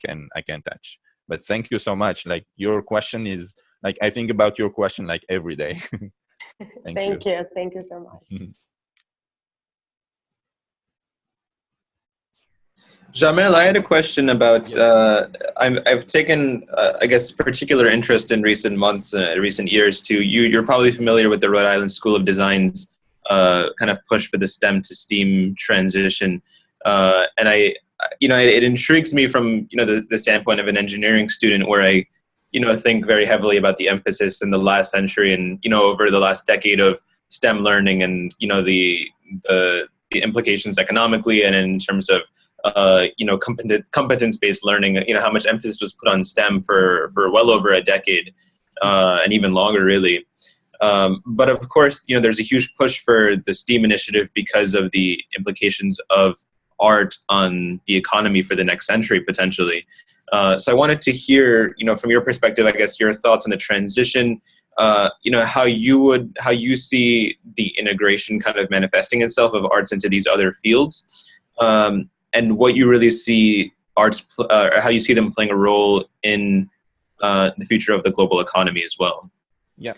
[SPEAKER 6] can touch. But thank you so much. Like your question is like, I think about your question like every day.
[SPEAKER 5] Thank you so much.
[SPEAKER 3] Jamel, I had a question about, I've taken, I guess, particular interest in recent months, recent years too. You're probably familiar with the Rhode Island School of Design's kind of push for the STEM to STEAM transition. And it intrigues me from, the standpoint of an engineering student, where I, think very heavily about the emphasis in the last century and, over the last decade of STEM learning, and, the implications economically and in terms of competence-based learning, how much emphasis was put on STEM for well over a decade, and even longer, really. But of course, there's a huge push for the STEAM initiative because of the implications of art on the economy for the next century, potentially. So I wanted to hear, from your perspective, I guess, your thoughts on the transition, how you see the integration kind of manifesting itself of arts into these other fields, and what you really see arts, or how you see them playing a role in the future of the global economy as well.
[SPEAKER 6] Yeah.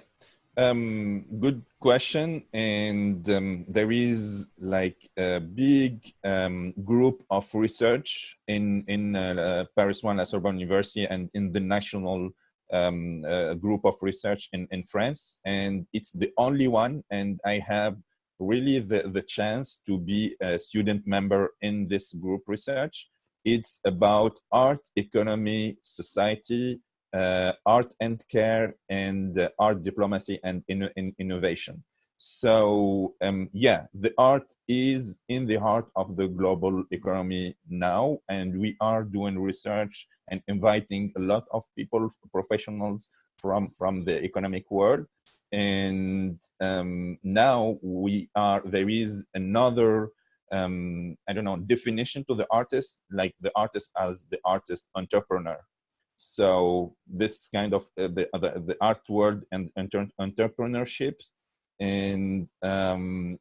[SPEAKER 6] Good question. And there is like a big group of research in Paris 1 La Sorbonne University and in the national group of research in France. And it's the only one. And I have really the chance to be a student member in this group research. It's about art, economy, society, art and care, and art diplomacy and innovation. So the art is in the heart of the global economy now, and we are doing research and inviting a lot of people, professionals from the economic world. And now there is another definition to the artist, like the artist as the artist entrepreneur. So this kind of the art world and entrepreneurship, and the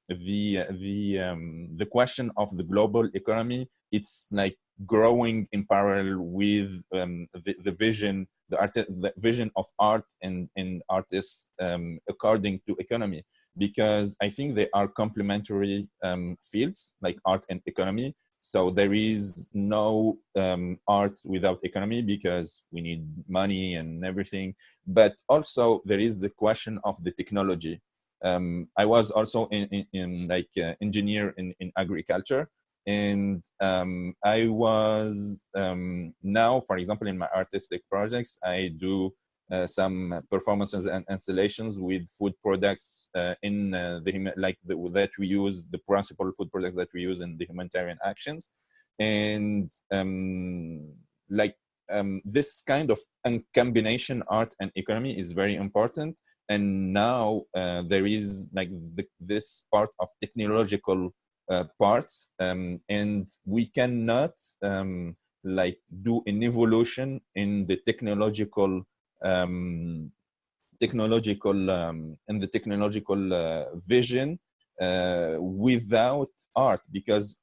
[SPEAKER 6] question of the global economy, it's like growing in parallel with the vision, the vision of art and artists according to economy, because I think they are complementary fields, like art and economy. So there is no art without economy, because we need money and everything. But also there is the question of the technology. I was also in engineer in agriculture, and I was now, for example, in my artistic projects, I do some performances and installations with food products in that we use, the principal food products that we use in the humanitarian actions. And this kind of combination, art and economy, is very important. And now there is this part of technological parts, and we cannot do an evolution in the technological vision without art, because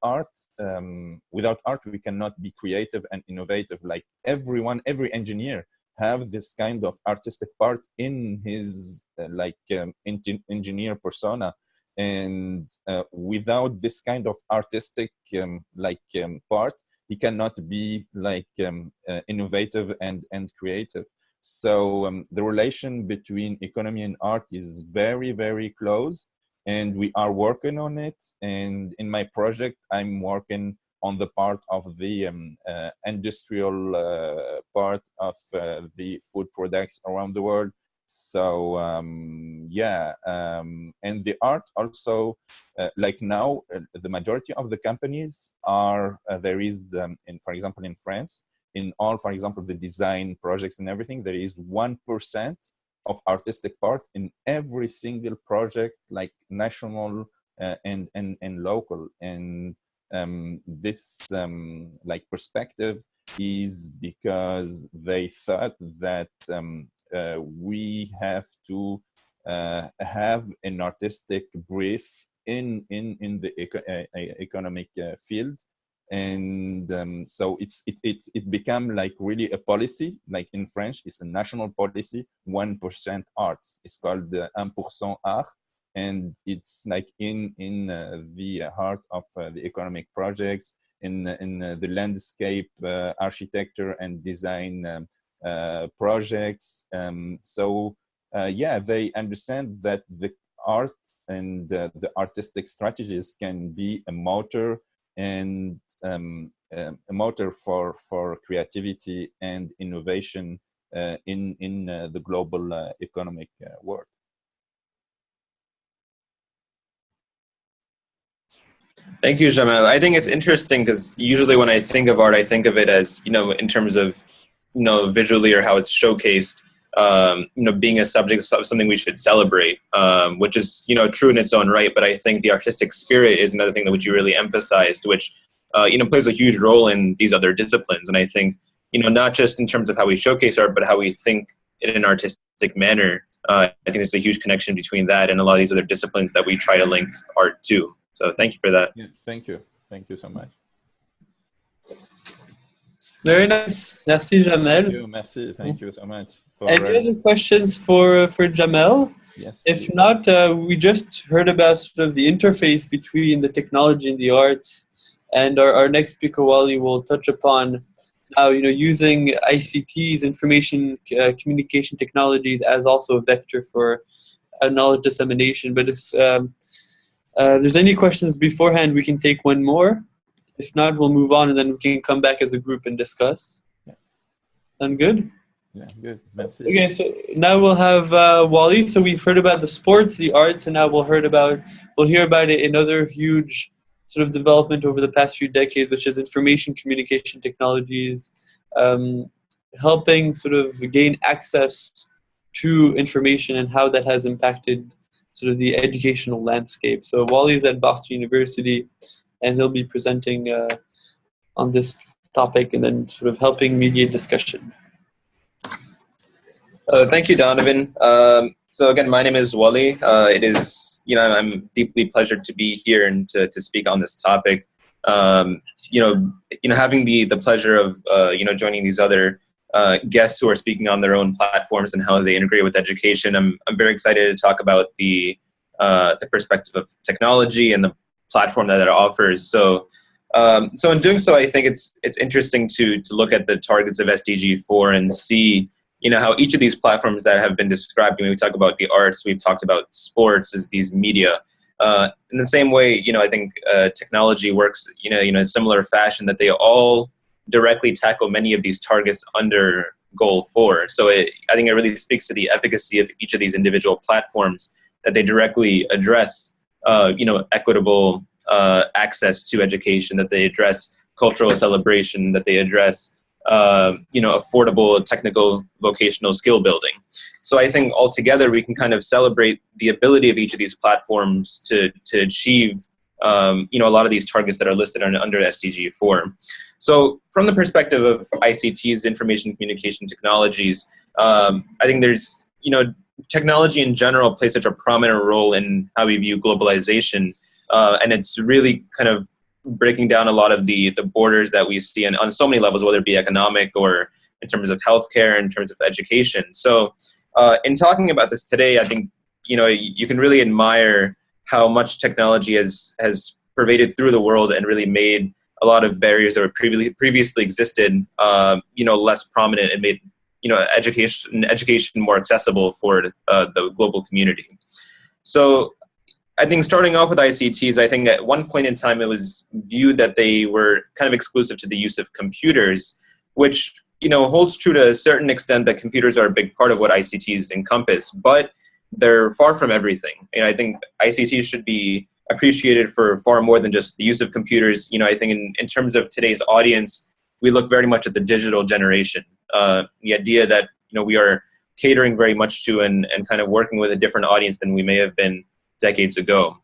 [SPEAKER 6] without art we cannot be creative and innovative. Like every engineer have this kind of artistic part in his engineer persona, and without this kind of artistic part, he cannot be innovative and creative. So the relation between economy and art is very, very close, and we are working on it. And in my project, I'm working on the part of the industrial part of the food products around the world. So and the art also, now, the majority of the companies are there is for example, in France, in all, for example, the design projects and everything, there is 1% of artistic part in every single project, like national and local. And this perspective is because they thought that we have to have an artistic brief in the economic field. And so it became really a policy. Like in French, it's a national policy, 1% art. It's called 1% art, and it's in the heart of the economic projects, in the landscape architecture and design projects. They understand that the art and the artistic strategies can be a motor, and a motor for creativity and innovation in the global economic world.
[SPEAKER 3] Thank you, Jamal. I think it's interesting because usually when I think of art, I think of it as, in terms of, visually, or how it's showcased, being a subject of something we should celebrate, which is, true in its own right. But I think the artistic spirit is another thing that which you really emphasized, which, plays a huge role in these other disciplines. And I think, not just in terms of how we showcase art, but how we think in an artistic manner. I think there's a huge connection between that and a lot of these other disciplines that we try to link art to. So thank you for that.
[SPEAKER 6] Yeah, thank you. Thank you so much.
[SPEAKER 1] Very nice. Merci, Jamel.
[SPEAKER 6] Thank you, merci. Thank you so much.
[SPEAKER 1] Any other questions for Jamel?
[SPEAKER 6] Yes.
[SPEAKER 1] If
[SPEAKER 6] please.
[SPEAKER 1] not, we just heard about sort of the interface between the technology and the arts, and our next speaker, Wally, will touch upon now, using ICTs, information communication technologies, as also a vector for knowledge dissemination. But if there's any questions beforehand, we can take one more. If not, we'll move on, and then we can come back as a group and discuss.
[SPEAKER 6] Yeah.
[SPEAKER 1] Sound good?
[SPEAKER 6] Yeah, good. Merci.
[SPEAKER 1] Okay, so now we'll have Wally. So we've heard about the sports, the arts, and now we'll hear about another huge sort of development over the past few decades, which is information communication technologies, helping sort of gain access to information and how that has impacted sort of the educational landscape. So Wally is at Boston University, and he'll be presenting on this topic and then sort of helping mediate discussion.
[SPEAKER 3] Thank you, Donovan. So again, my name is Wally. It is, I'm deeply pleasured to be here and to speak on this topic. Having the pleasure of, joining these other guests who are speaking on their own platforms and how they integrate with education. I'm very excited to talk about the perspective of technology and the platform that it offers. So in doing so, I think it's interesting to look at the targets of SDG 4 and see, how each of these platforms that have been described, when we talk about the arts, we've talked about sports as these media. In the same way, I think technology works, in a similar fashion, that they all directly tackle many of these targets under Goal 4. So I think it really speaks to the efficacy of each of these individual platforms, that they directly address equitable access to education, that they address cultural celebration, that they address affordable technical vocational skill building. So I think altogether we can kind of celebrate the ability of each of these platforms to achieve a lot of these targets that are listed under SDG 4. So from the perspective of ICTs, information communication technologies, I think there's technology in general plays such a prominent role in how we view globalization, and it's really kind of breaking down a lot of the borders that we see on so many levels, whether it be economic or in terms of healthcare, in terms of education. So in talking about this today, I think you can really admire how much technology has pervaded through the world and really made a lot of barriers that were previously existed less prominent, and made education more accessible for the global community. So I think starting off with ICTs, I think at one point in time it was viewed that they were kind of exclusive to the use of computers, which holds true to a certain extent, that computers are a big part of what ICTs encompass, but they're far from everything. I think ICTs should be appreciated for far more than just the use of computers. I think in terms of today's audience, we look very much at the digital generation. The idea that we are catering very much to and kind of working with a different audience than we may have been decades ago.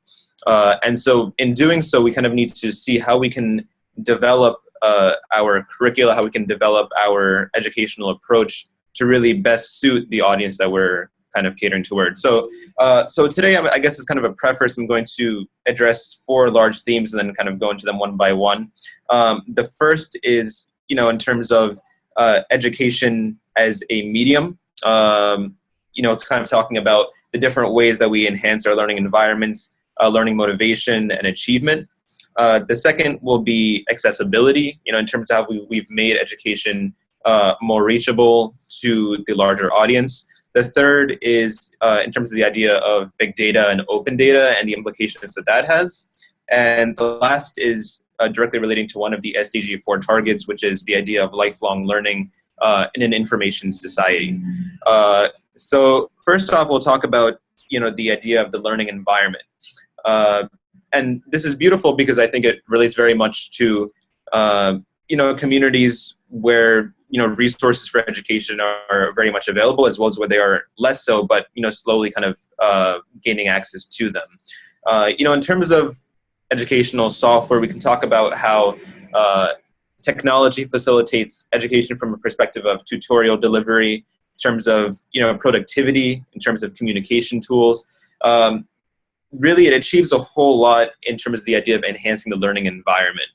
[SPEAKER 3] And so in doing so, we kind of need to see how we can develop our curricula, how we can develop our educational approach to really best suit the audience that we're kind of catering towards. So today, I guess as kind of a preface, I'm going to address 4 large themes and then kind of go into them one by one. The first is, in terms of education as a medium, kind of talking about the different ways that we enhance our learning environments, learning motivation and achievement. The second will be accessibility, in terms of how we've made education more reachable to the larger audience. The third is in terms of the idea of big data and open data and the implications that has. And the last is directly relating to one of the SDG 4 targets, which is the idea of lifelong learning in an information society. So first off, we'll talk about the idea of the learning environment. And this is beautiful because I think it relates very much to communities where resources for education are very much available, as well as where they are less so, but slowly kind of gaining access to them. In terms of educational software, we can talk about how technology facilitates education from a perspective of tutorial delivery, in terms of productivity, in terms of communication tools. Really, it achieves a whole lot in terms of the idea of enhancing the learning environment.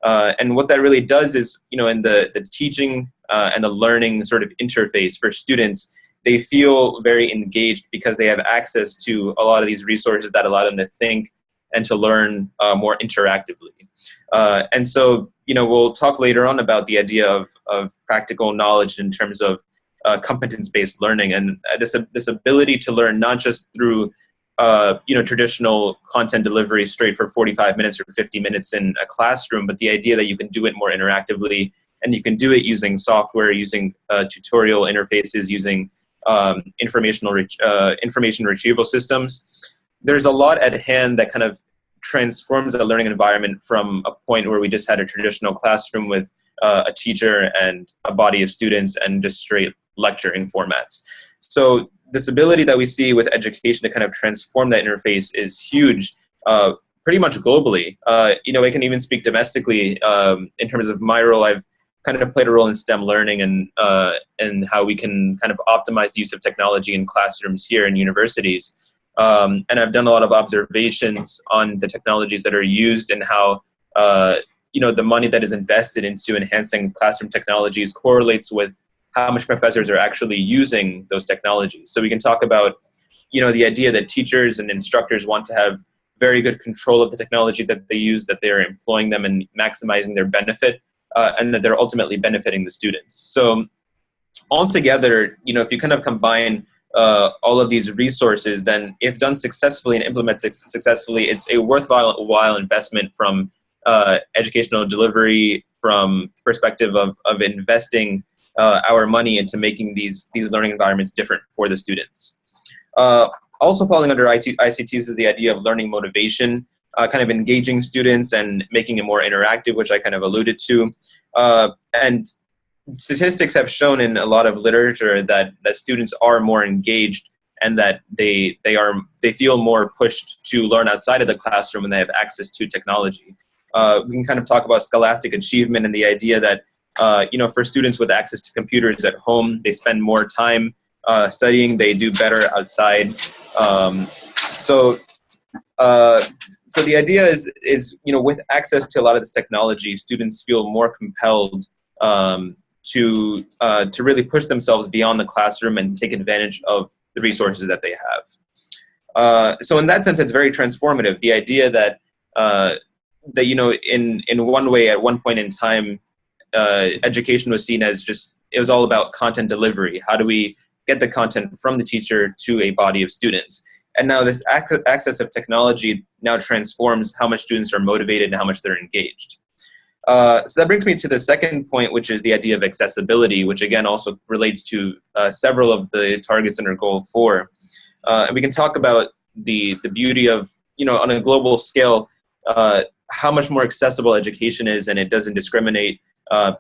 [SPEAKER 3] And what that really does is, in the teaching and the learning sort of interface for students, they feel very engaged because they have access to a lot of these resources that allow them to think and to learn more interactively. And so, we'll talk later on about the idea of practical knowledge in terms of competence-based learning, and this ability to learn not just through traditional content delivery straight for 45 minutes or 50 minutes in a classroom, but the idea that you can do it more interactively, and you can do it using software, using tutorial interfaces, using information retrieval systems. There's a lot at hand that kind of transforms the learning environment from a point where we just had a traditional classroom with a teacher and a body of students and just straight lecturing formats. So this ability that we see with education to kind of transform that interface is huge, pretty much globally. I can even speak domestically in terms of my role. I've kind of played a role in STEM learning and how we can kind of optimize the use of technology in classrooms here in universities. And I've done a lot of observations on the technologies that are used and how the money that is invested into enhancing classroom technologies correlates with how much professors are actually using those technologies. So we can talk about, the idea that teachers and instructors want to have very good control of the technology that they use, that they're employing them and maximizing their benefit, and that they're ultimately benefiting the students. So altogether, if you kind of combine all of these resources, then if done successfully and implemented successfully, it's a worthwhile investment from educational delivery, from the perspective of investing our money into making these learning environments different for the students. Also falling under ICTs is the idea of learning motivation, kind of engaging students and making it more interactive, which I kind of alluded to. And statistics have shown in a lot of literature that students are more engaged and that they feel more pushed to learn outside of the classroom when they have access to technology. We can kind of talk about scholastic achievement and the idea that for students with access to computers at home, they spend more time studying, they do better outside. So the idea is with access to a lot of this technology, students feel more compelled to really push themselves beyond the classroom and take advantage of the resources that they have. So in that sense, it's very transformative. The idea that in one way, at one point in time, education was seen as it was all about content delivery. How do we get the content from the teacher to a body of students? And now this access of technology now transforms how much students are motivated and how much they're engaged. So that brings me to the second point, which is the idea of accessibility, which again also relates to several of the targets under Goal 4. And we can talk about the beauty of, on a global scale, how much more accessible education is, and it doesn't discriminate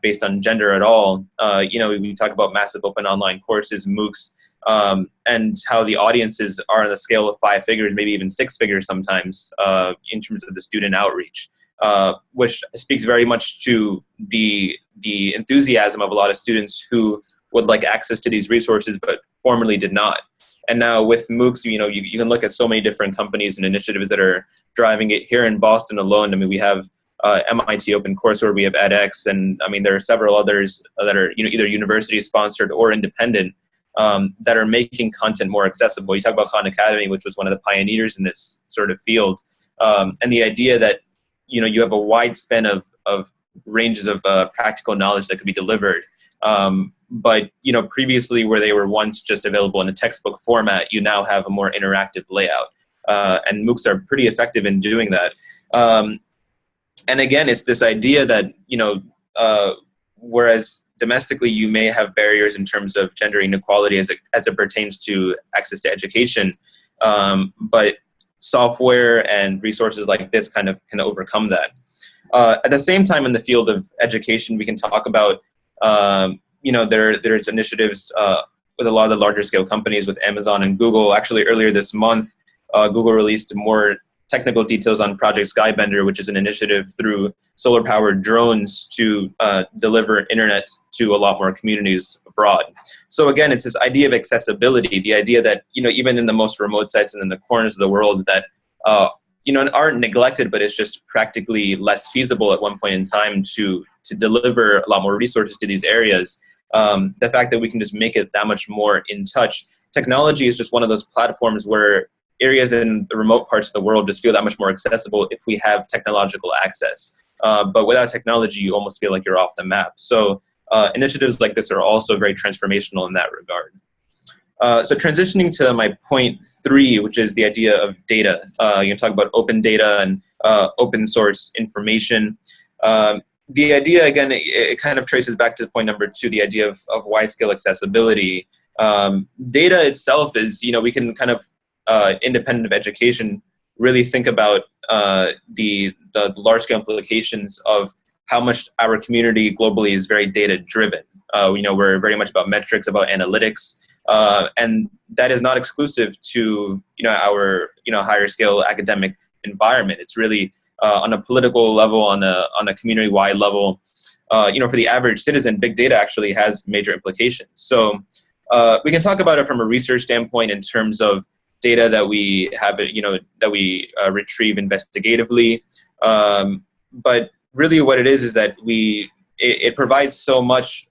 [SPEAKER 3] based on gender at all. We talk about massive open online courses, MOOCs, and how the audiences are on the scale of 5 figures, maybe even 6 figures sometimes, in terms of the student outreach, which speaks very much to the enthusiasm of a lot of students who would like access to these resources but formerly did not. And now with MOOCs, you can look at so many different companies and initiatives that are driving it. Here in Boston alone, we have MIT OpenCourseWare, we have edX, and there are several others that are either university sponsored or independent, that are making content more accessible. You talk about Khan Academy, which was one of the pioneers in this sort of field, and the idea that you have a wide span of ranges of practical knowledge that could be delivered. But previously, where they were once just available in a textbook format, you now have a more interactive layout, and MOOCs are pretty effective in doing that. And again, it's this idea that whereas domestically you may have barriers in terms of gender inequality as it pertains to access to education, but software and resources like this kind of can overcome that. At the same time, in the field of education, we can talk about there's initiatives with a lot of the larger scale companies, with Amazon and Google. Actually, earlier this month, Google released more technical details on Project Skybender, which is an initiative through solar-powered drones to deliver internet to a lot more communities abroad. So again, it's this idea of accessibility, the idea that, even in the most remote sites and in the corners of the world that, aren't neglected, but it's just practically less feasible at one point in time to deliver a lot more resources to these areas. The fact that we can just make it that much more in touch. Technology is just one of those platforms where areas in the remote parts of the world just feel that much more accessible if we have technological access. But without technology, you almost feel like you're off the map. So initiatives like this are also very transformational in that regard. So transitioning to my point 3, which is the idea of data. You can talk about open data and open source information. The idea, again, it kind of traces back to point number 2, the idea of wide-scale accessibility. Data itself is, we can kind of, independent of education, really think about the large-scale implications of how much our community globally is very data-driven. We're very much about metrics, about analytics, and that is not exclusive to our higher-scale academic environment. It's really on a political level, on a community-wide level. For the average citizen, big data actually has major implications. So we can talk about it from a research standpoint in terms of data that we have, that we retrieve investigatively. But really what it is that it provides so much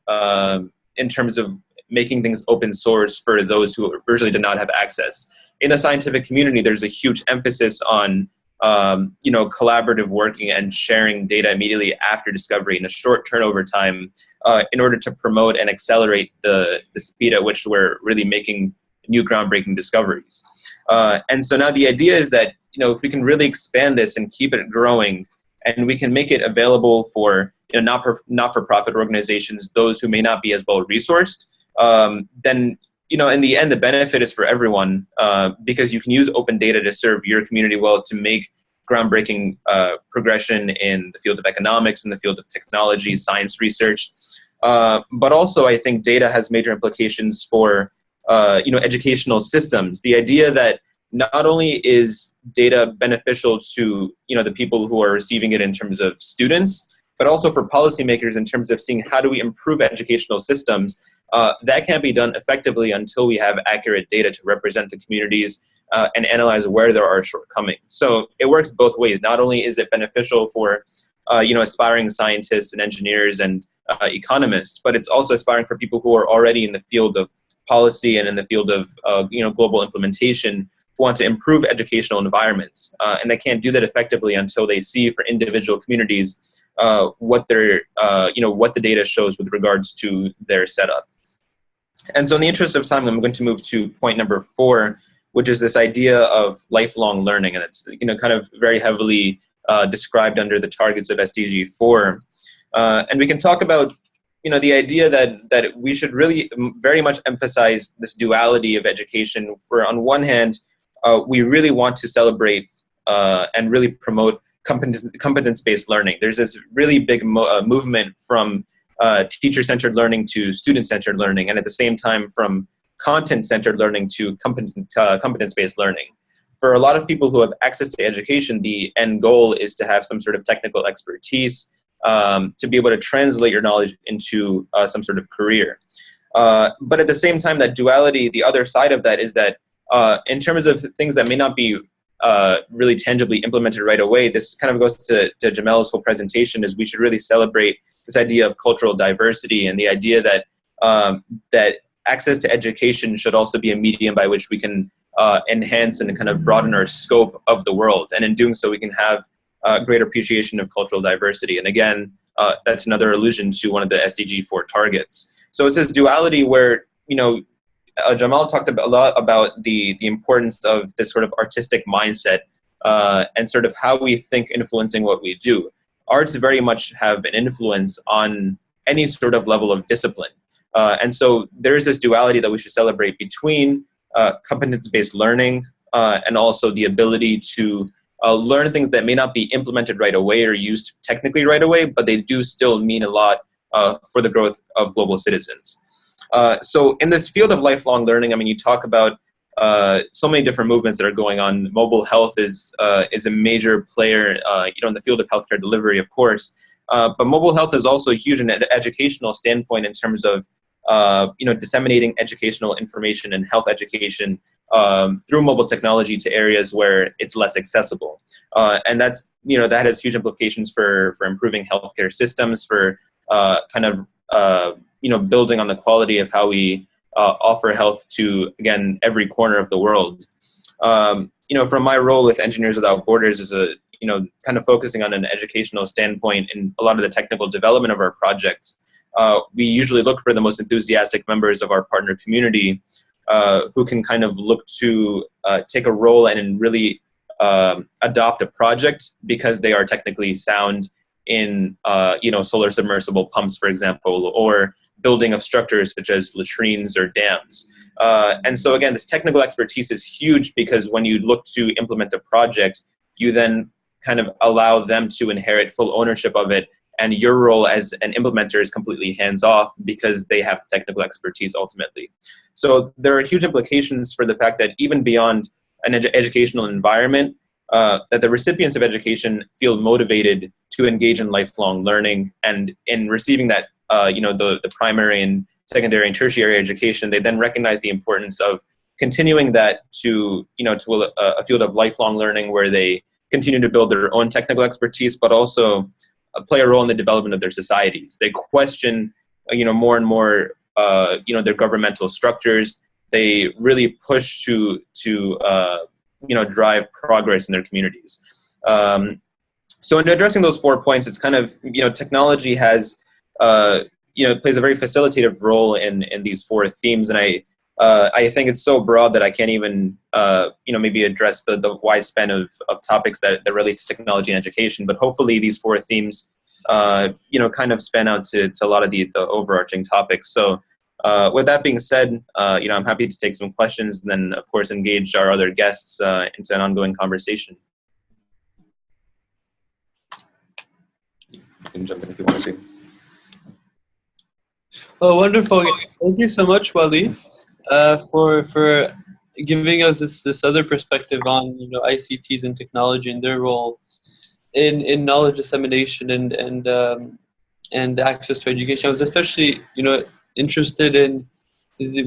[SPEAKER 3] in terms of making things open source for those who originally did not have access. In the scientific community, there's a huge emphasis on collaborative working and sharing data immediately after discovery in a short turnover time in order to promote and accelerate the speed at which we're really making new groundbreaking discoveries. And so now the idea is that, if we can really expand this and keep it growing, and we can make it available for not-for-profit organizations, those who may not be as well resourced, then in the end, the benefit is for everyone because you can use open data to serve your community well, to make groundbreaking progression in the field of economics, in the field of technology, science research. But also, I think data has major implications for educational systems. The idea that not only is data beneficial to the people who are receiving it in terms of students, but also for policymakers in terms of seeing how do we improve educational systems. That can't be done effectively until we have accurate data to represent the communities and analyze where there are shortcomings. So it works both ways. Not only is it beneficial for aspiring scientists and engineers and economists, but it's also aspiring for people who are already in the field of policy and in the field of global implementation, who want to improve educational environments, and they can't do that effectively until they see for individual communities what the data shows with regards to their setup. And so in the interest of time, I'm going to move to point number 4, which is this idea of lifelong learning. And it's kind of very heavily described under the targets of SDG 4. And we can talk about the idea that we should really very much emphasize this duality of education. For on one hand, we really want to celebrate and really promote competence-based learning. There's this really big movement from teacher-centered learning to student-centered learning, and at the same time from content-centered learning to competence-based learning. For a lot of people who have access to education, the end goal is to have some sort of technical expertise, to be able to translate your knowledge into some sort of career. But at the same time, that duality, the other side of that is that in terms of things that may not be really tangibly implemented right away, this kind of goes to Jamel's whole presentation, is we should really celebrate this idea of cultural diversity and the idea that that access to education should also be a medium by which we can enhance and kind of broaden our scope of the world. And in doing so, we can have greater appreciation of cultural diversity. And again, that's another allusion to one of the SDG 4 targets. So it's this duality where, Jamal talked a lot about the importance of this sort of artistic mindset and sort of how we think influencing what we do. Arts very much have an influence on any sort of level of discipline. And so there is this duality that we should celebrate between competence-based learning and also the ability to learn things that may not be implemented right away or used technically right away, but they do still mean a lot for the growth of global citizens. So in this field of lifelong learning, I mean, you talk about so many different movements that are going on. Mobile health is a major player, in the field of healthcare delivery, of course. But mobile health is also huge in an educational standpoint in terms of disseminating educational information and health education through mobile technology to areas where it's less accessible. And that's, that has huge implications for improving healthcare systems, for building on the quality of how we offer health to, again, every corner of the world. From my role with Engineers Without Borders is kind of focusing on an educational standpoint in a lot of the technical development of our projects. We usually look for the most enthusiastic members of our partner community who can kind of look to take a role and really adopt a project because they are technically sound in solar submersible pumps, for example, or building of structures such as latrines or dams. And so again, this technical expertise is huge because when you look to implement a project, you then kind of allow them to inherit full ownership of it, and your role as an implementer is completely hands-off because they have technical expertise ultimately. So there are huge implications for the fact that even beyond an educational environment, that the recipients of education feel motivated to engage in lifelong learning, and in receiving that, the primary and secondary and tertiary education, they then recognize the importance of continuing that to a field of lifelong learning where they continue to build their own technical expertise, but also play a role in the development of their societies. They question, more and more, their governmental structures. They really push to drive progress in their communities. So in addressing those 4 points, it's kind of, technology has, plays a very facilitative role in these 4 themes. And I think it's so broad that I can't even, maybe address the wide span of topics that relate to technology and education. But hopefully these 4 themes, kind of span out to a lot of the overarching topics. So with that being said, I'm happy to take some questions and then, of course, engage our other guests into an ongoing conversation. You can jump in if you want to.
[SPEAKER 1] Oh, wonderful! Thank you so much, Wally, for giving us this other perspective on ICTs and technology and their role in knowledge dissemination and access to education. I was especially interested in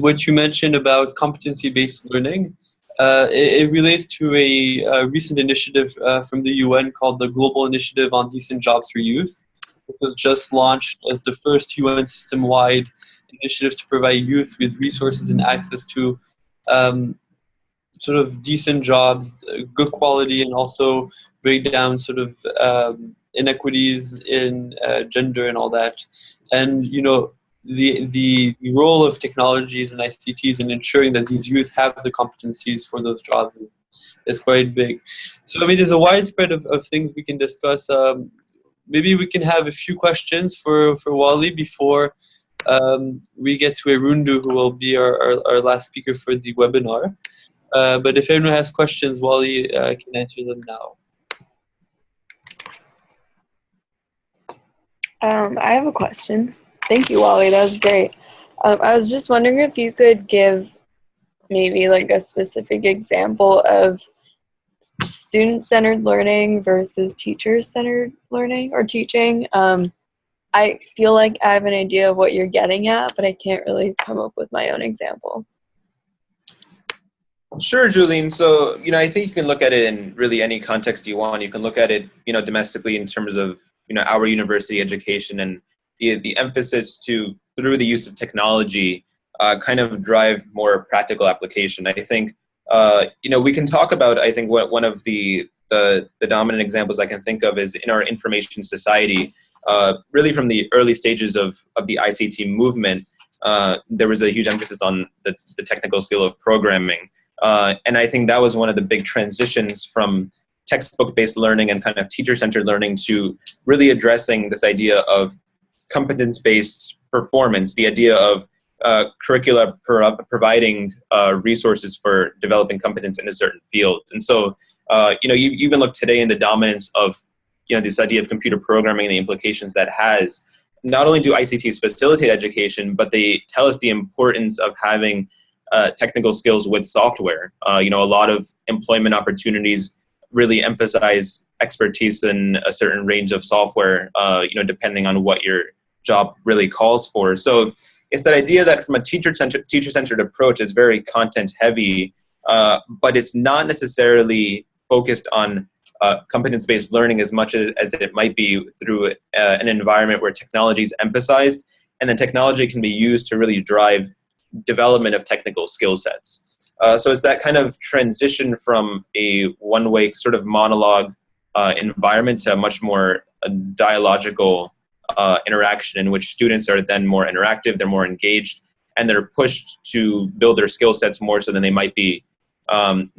[SPEAKER 1] what you mentioned about competency-based learning. It relates to a recent initiative from the UN called the Global Initiative on Decent Jobs for Youth. It was just launched as the first UN system-wide initiative to provide youth with resources and access to sort of decent jobs, good quality, and also break down sort of inequities in gender and all that. And the role of technologies and ICTs in ensuring that these youth have the competencies for those jobs is quite big. So I mean, there's a wide spread of things we can discuss. Maybe we can have a few questions for Wally before we get to Erundu, who will be our last speaker for the webinar. But if anyone has questions, Wally can answer them now.
[SPEAKER 7] I have a question. Thank you, Wally. That was great. I was just wondering if you could give maybe like a specific example of student-centered learning versus teacher-centered learning or teaching. I feel like I have an idea of what you're getting at, but I can't really come up with my own example.
[SPEAKER 3] Sure, Julian. So, I think you can look at it in really any context you want. You can look at it, domestically in terms of, our university education and the emphasis through the use of technology, kind of drive more practical application. I think, we can talk about, I think one of the dominant examples I can think of is in our information society, really from the early stages of the ICT movement, there was a huge emphasis on the technical skill of programming. And I think that was one of the big transitions from textbook-based learning and kind of teacher-centered learning to really addressing this idea of competence-based performance, the idea of curricula providing resources for developing competence in a certain field. And so, you even look today in the dominance of, this idea of computer programming and the implications that has. Not only do ICTs facilitate education, but they tell us the importance of having technical skills with software. You know, a lot of employment opportunities really emphasize expertise in a certain range of software, you know, depending on what your job really calls for. So it's that idea that from a teacher-centered approach is very content heavy, but it's not necessarily focused on competence-based learning as much as it might be through an environment where technology is emphasized, and then technology can be used to really drive development of technical skill sets. So it's that kind of transition from a one-way sort of monologue environment to a much more dialogical interaction in which students are then more interactive, they're more engaged, and they're pushed to build their skill sets more so than they might be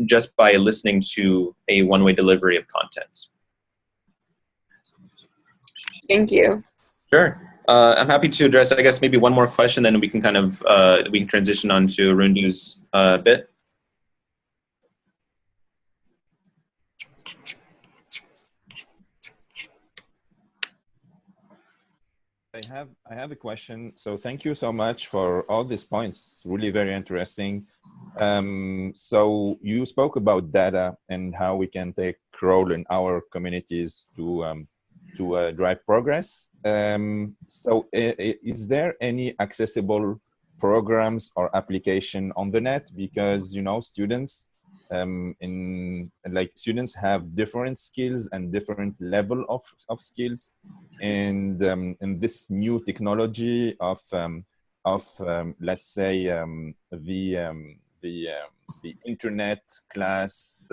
[SPEAKER 3] just by listening to a one-way delivery of content.
[SPEAKER 7] Thank you.
[SPEAKER 3] Sure. I'm happy to address, I guess, maybe one more question, then we can kind of we can transition on to Rundu's bit.
[SPEAKER 6] I have a question. So thank you so much for all these points. Really very interesting. So you spoke about data and how we can take role in our communities to drive progress. So is there any accessible programs or application on the net? Because, you know, students students have different skills and different level of skills, and in this new technology of let's say the internet class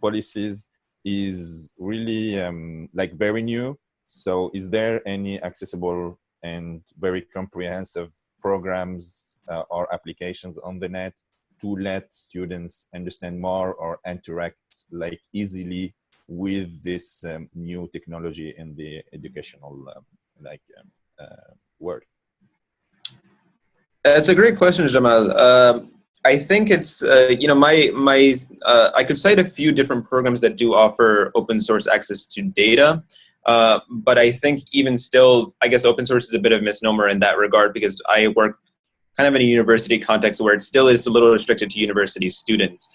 [SPEAKER 6] policies is really like very new. So is there any accessible and very comprehensive programs or applications on the net to let students understand more or interact like easily with this new technology in the educational world?
[SPEAKER 3] It's a great question, Jamal. I think it's you know, I could cite a few different programs that do offer open source access to data, but I think even still, I guess open source is a bit of a misnomer in that regard, because I work kind of in a university context where it still is a little restricted to university students.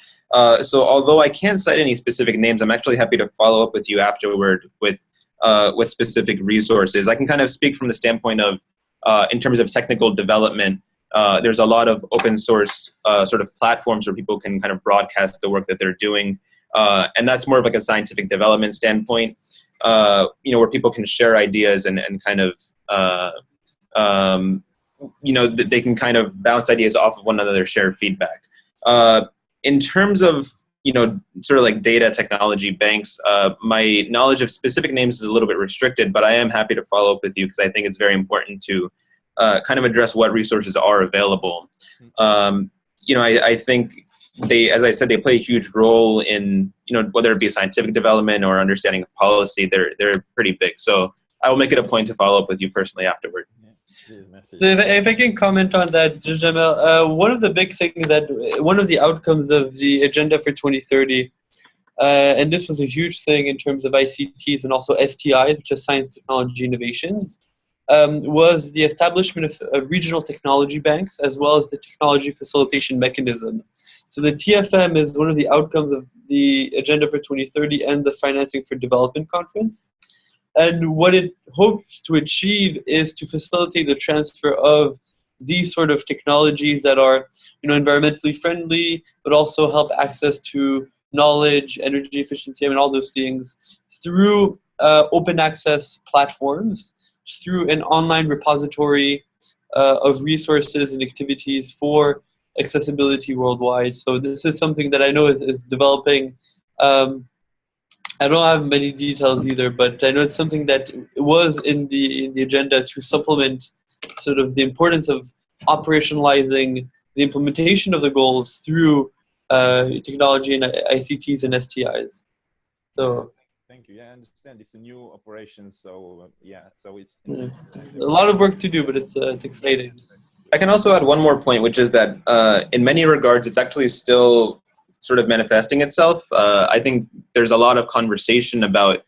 [SPEAKER 3] So although I can't cite any specific names, I'm actually happy to follow up with you afterward with specific resources. I can kind of speak from the standpoint of, in terms of technical development, there's a lot of open source sort of platforms where people can kind of broadcast the work that they're doing. And that's more of like a scientific development standpoint, you know, where people can share ideas and kind of, you know, they can kind of bounce ideas off of one another, share feedback. In terms of, you know, sort of like data technology banks, my knowledge of specific names is a little bit restricted, but I am happy to follow up with you because I think it's very important to kind of address what resources are available. You know, I think they, as I said, they play a huge role in, you know, whether it be scientific development or understanding of policy, they're pretty big. So I will make it a point to follow up with you personally afterward.
[SPEAKER 1] So if I can comment on that, Jamel, one of the big things that, one of the outcomes of the Agenda for 2030, and this was a huge thing in terms of ICTs and also STIs, which is Science, Technology, Innovations, was the establishment of regional technology banks as well as the technology facilitation mechanism. So the TFM is one of the outcomes of the Agenda for 2030 and the Financing for Development Conference. And what it hopes to achieve is to facilitate the transfer of these sort of technologies that are, you know, environmentally friendly, but also help access to knowledge, energy efficiency, I mean, all those things through open access platforms, through an online repository of resources and activities for accessibility worldwide. So this is something that I know is developing. I don't have many details either, but I know it's something that was in the agenda to supplement sort of the importance of operationalizing the implementation of the goals through technology and ICTs and STIs. So
[SPEAKER 6] thank you. Yeah, I understand it's a new operation, so yeah, so it's
[SPEAKER 1] a lot of work to do, but it's exciting.
[SPEAKER 3] I can also add one more point, which is that in many regards, it's actually still sort of manifesting itself. I think there's a lot of conversation about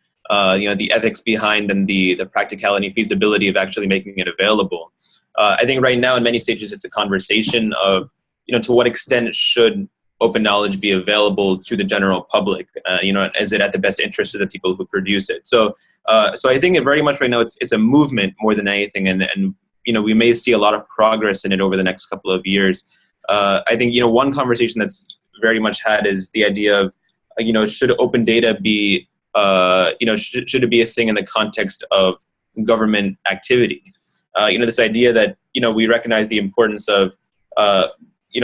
[SPEAKER 3] you know, the ethics behind and the practicality and feasibility of actually making it available. I think right now in many stages it's a conversation of to what extent should open knowledge be available to the general public? Is it at the best interest of the people who produce it? So I think it very much right now it's a movement more than anything, and we may see a lot of progress in it over the next couple of years. I think one conversation that's very much had is the idea of should open data be should it be a thing in the context of government activity? This idea that we recognize the importance of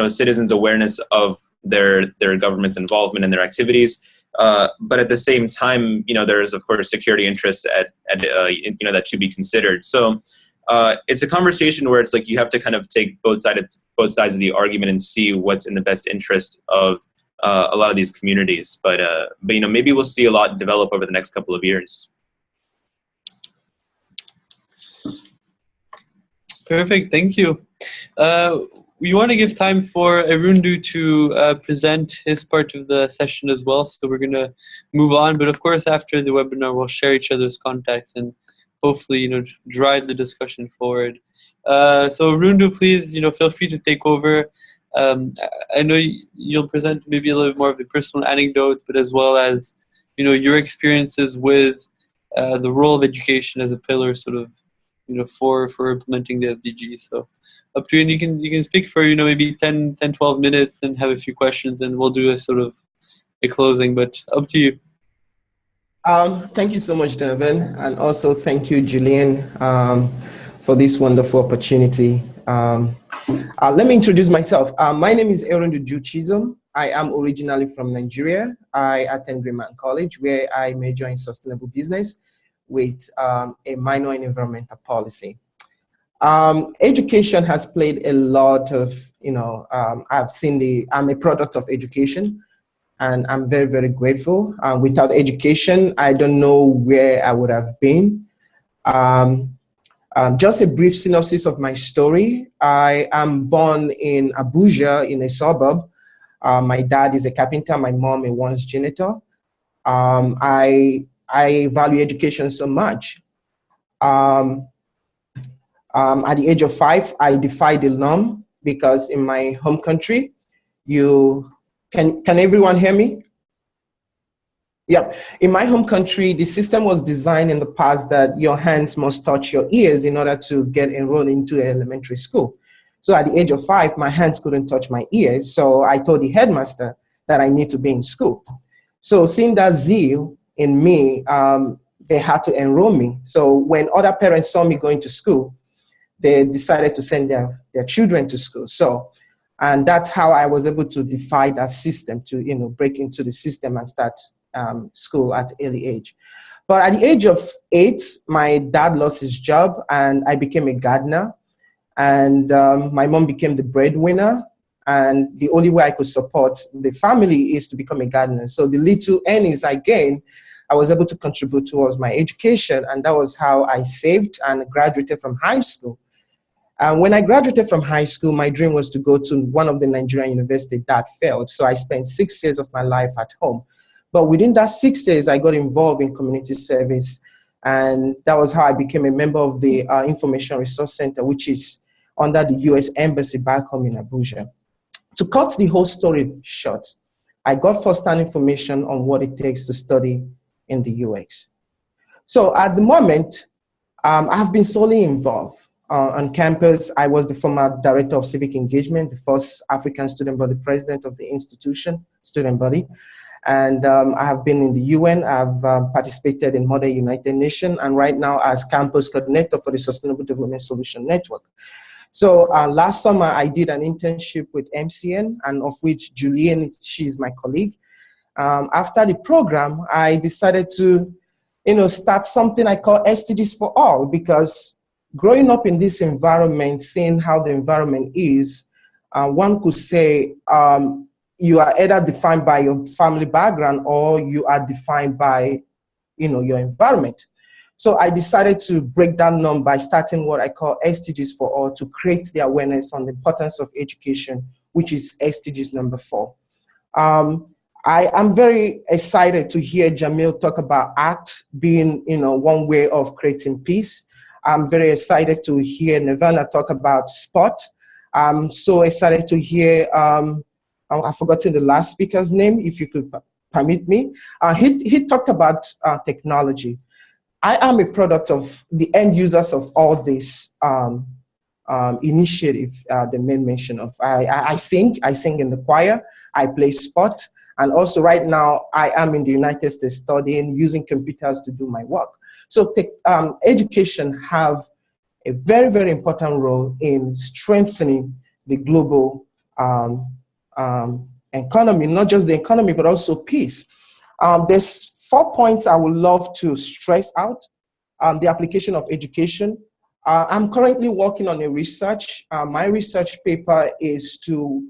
[SPEAKER 3] citizens' awareness of their government's involvement in their activities, but at the same time, there is of course security interests that should be considered. So it's a conversation where it's like you have to kind of take both sides of the argument and see what's in the best interest of a lot of these communities. But maybe we'll see a lot develop over the next couple of years.
[SPEAKER 1] Perfect, thank you. We want to give time for Arundu to present his part of the session as well, so we're going to move on. But of course, after the webinar, we'll share each other's contacts and hopefully, drive the discussion forward. So Arundu, please, feel free to take over. I know you'll present maybe a little bit more of the personal anecdotes, but as well as, your experiences with the role of education as a pillar, sort of, for implementing the SDGs. So up to you, and you can speak for, maybe 10, 12 minutes and have a few questions, and we'll do a sort of a closing, but up to you.
[SPEAKER 4] Thank you so much, Donovan, and also thank you, Julian, for this wonderful opportunity. Let me introduce myself. My name is Arundu Chisholm. I am originally from Nigeria. I attend Greenman College, where I major in sustainable business with a minor in environmental policy. Education has played a lot of, I'm a product of education, and I'm very, very grateful. Without education, I don't know where I would have been. Just a brief synopsis of my story. I am born in Abuja, in a suburb. My dad is a carpenter, my mom a once janitor. I value education so much. At the age of 5, I defied the norm because in my home country, can everyone hear me? Yeah, in my home country, the system was designed in the past that your hands must touch your ears in order to get enrolled into elementary school. So at the age of 5, my hands couldn't touch my ears. So I told the headmaster that I need to be in school. So seeing that zeal in me, they had to enroll me. So when other parents saw me going to school, they decided to send their children to school. And that's how I was able to defy that system, to break into the system and start school at an early age. But at the age of 8, my dad lost his job and I became a gardener. And my mom became the breadwinner. And the only way I could support the family is to become a gardener. So the little earnings I gained, I was able to contribute towards my education. And that was how I saved and graduated from high school. When I graduated from high school, my dream was to go to one of the Nigerian universities. That failed. So I spent 6 years of my life at home. But within that 6 years, I got involved in community service. And that was how I became a member of the Information Resource Center, which is under the US Embassy back home in Abuja. To cut the whole story short, I got first-hand information on what it takes to study in the US. So at the moment, I have been solely involved. On campus, I was the former director of civic engagement, the first African student body president of the institution, student body. And I have been in the UN, I've participated in Modern United Nations, and right now as campus coordinator for the Sustainable Development Solution Network. So last summer, I did an internship with MCN, and of which Julian, she's my colleague. After the program, I decided to start something I call SDGs for All, because growing up in this environment, seeing how the environment is, one could say you are either defined by your family background or you are defined by your environment. So I decided to break that norm by starting what I call SDGs for All, to create the awareness on the importance of education, which is SDGs number 4. I am very excited to hear Jamil talk about ACT being one way of creating peace. I'm very excited to hear Nirvana talk about sport. I'm so excited to hear, I've forgotten the last speaker's name, if you could permit me. He talked about technology. I am a product of the end users of all this initiative the main mention of. I sing in the choir, I play sport, and also right now I am in the United States studying using computers to do my work. So education have a very, very important role in strengthening the global economy, not just the economy, but also peace. There's 4 points I would love to stress out. The application of education. I'm currently working on a research. My research paper is to,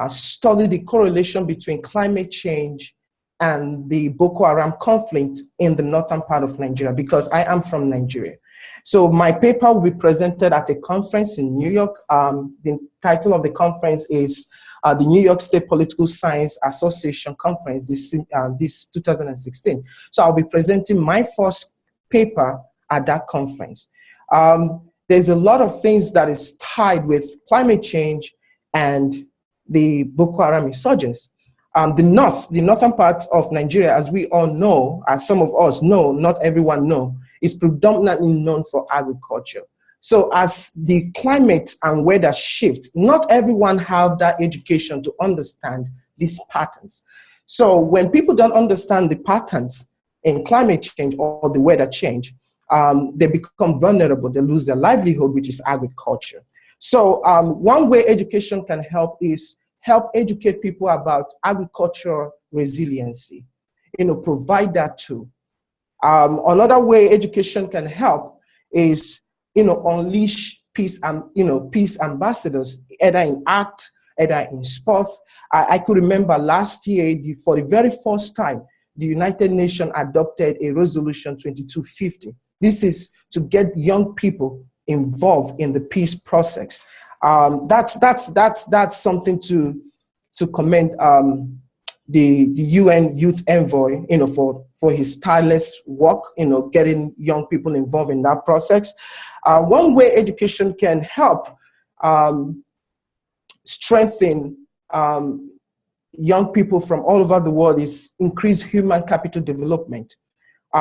[SPEAKER 4] study the correlation between climate change and the Boko Haram conflict in the northern part of Nigeria, because I am from Nigeria. So my paper will be presented at a conference in New York. The title of the conference is the New York State Political Science Association Conference this 2016. So I'll be presenting my first paper at that conference. There's a lot of things that is tied with climate change and the Boko Haram insurgents. The northern part of Nigeria, as we all know, as some of us know, not everyone know, is predominantly known for agriculture. So as the climate and weather shift, not everyone have that education to understand these patterns. So when people don't understand the patterns in climate change or the weather change, they become vulnerable, they lose their livelihood, which is agriculture. So one way education can help is help educate people about agricultural resiliency, provide that too. Another way education can help is, unleash peace and, peace ambassadors, either in art, either in sport. I could remember last year, for the very first time, the United Nations adopted a resolution 2250. This is to get young people involved in the peace process. That's something to commend the UN Youth Envoy, for his tireless work, getting young people involved in that process. One way education can help strengthen young people from all over the world is increase human capital development.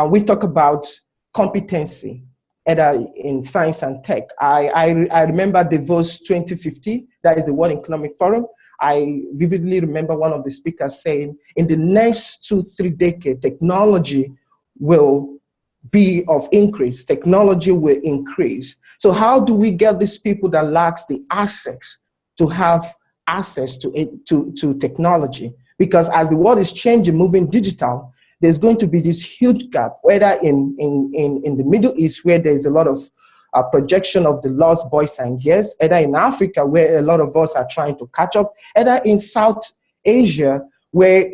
[SPEAKER 4] We talk about competency, either in science and tech. I remember Davos 2050, that is the World Economic Forum. I vividly remember one of the speakers saying, in the next 2-3 decades, technology will be of increase. Technology will increase. So how do we get these people that lacks the access to have access to technology? Because as the world is changing, moving digital, there's going to be this huge gap, whether in the Middle East, where there's a lot of projection of the lost boys and girls, either in Africa, where a lot of us are trying to catch up, either in South Asia, where,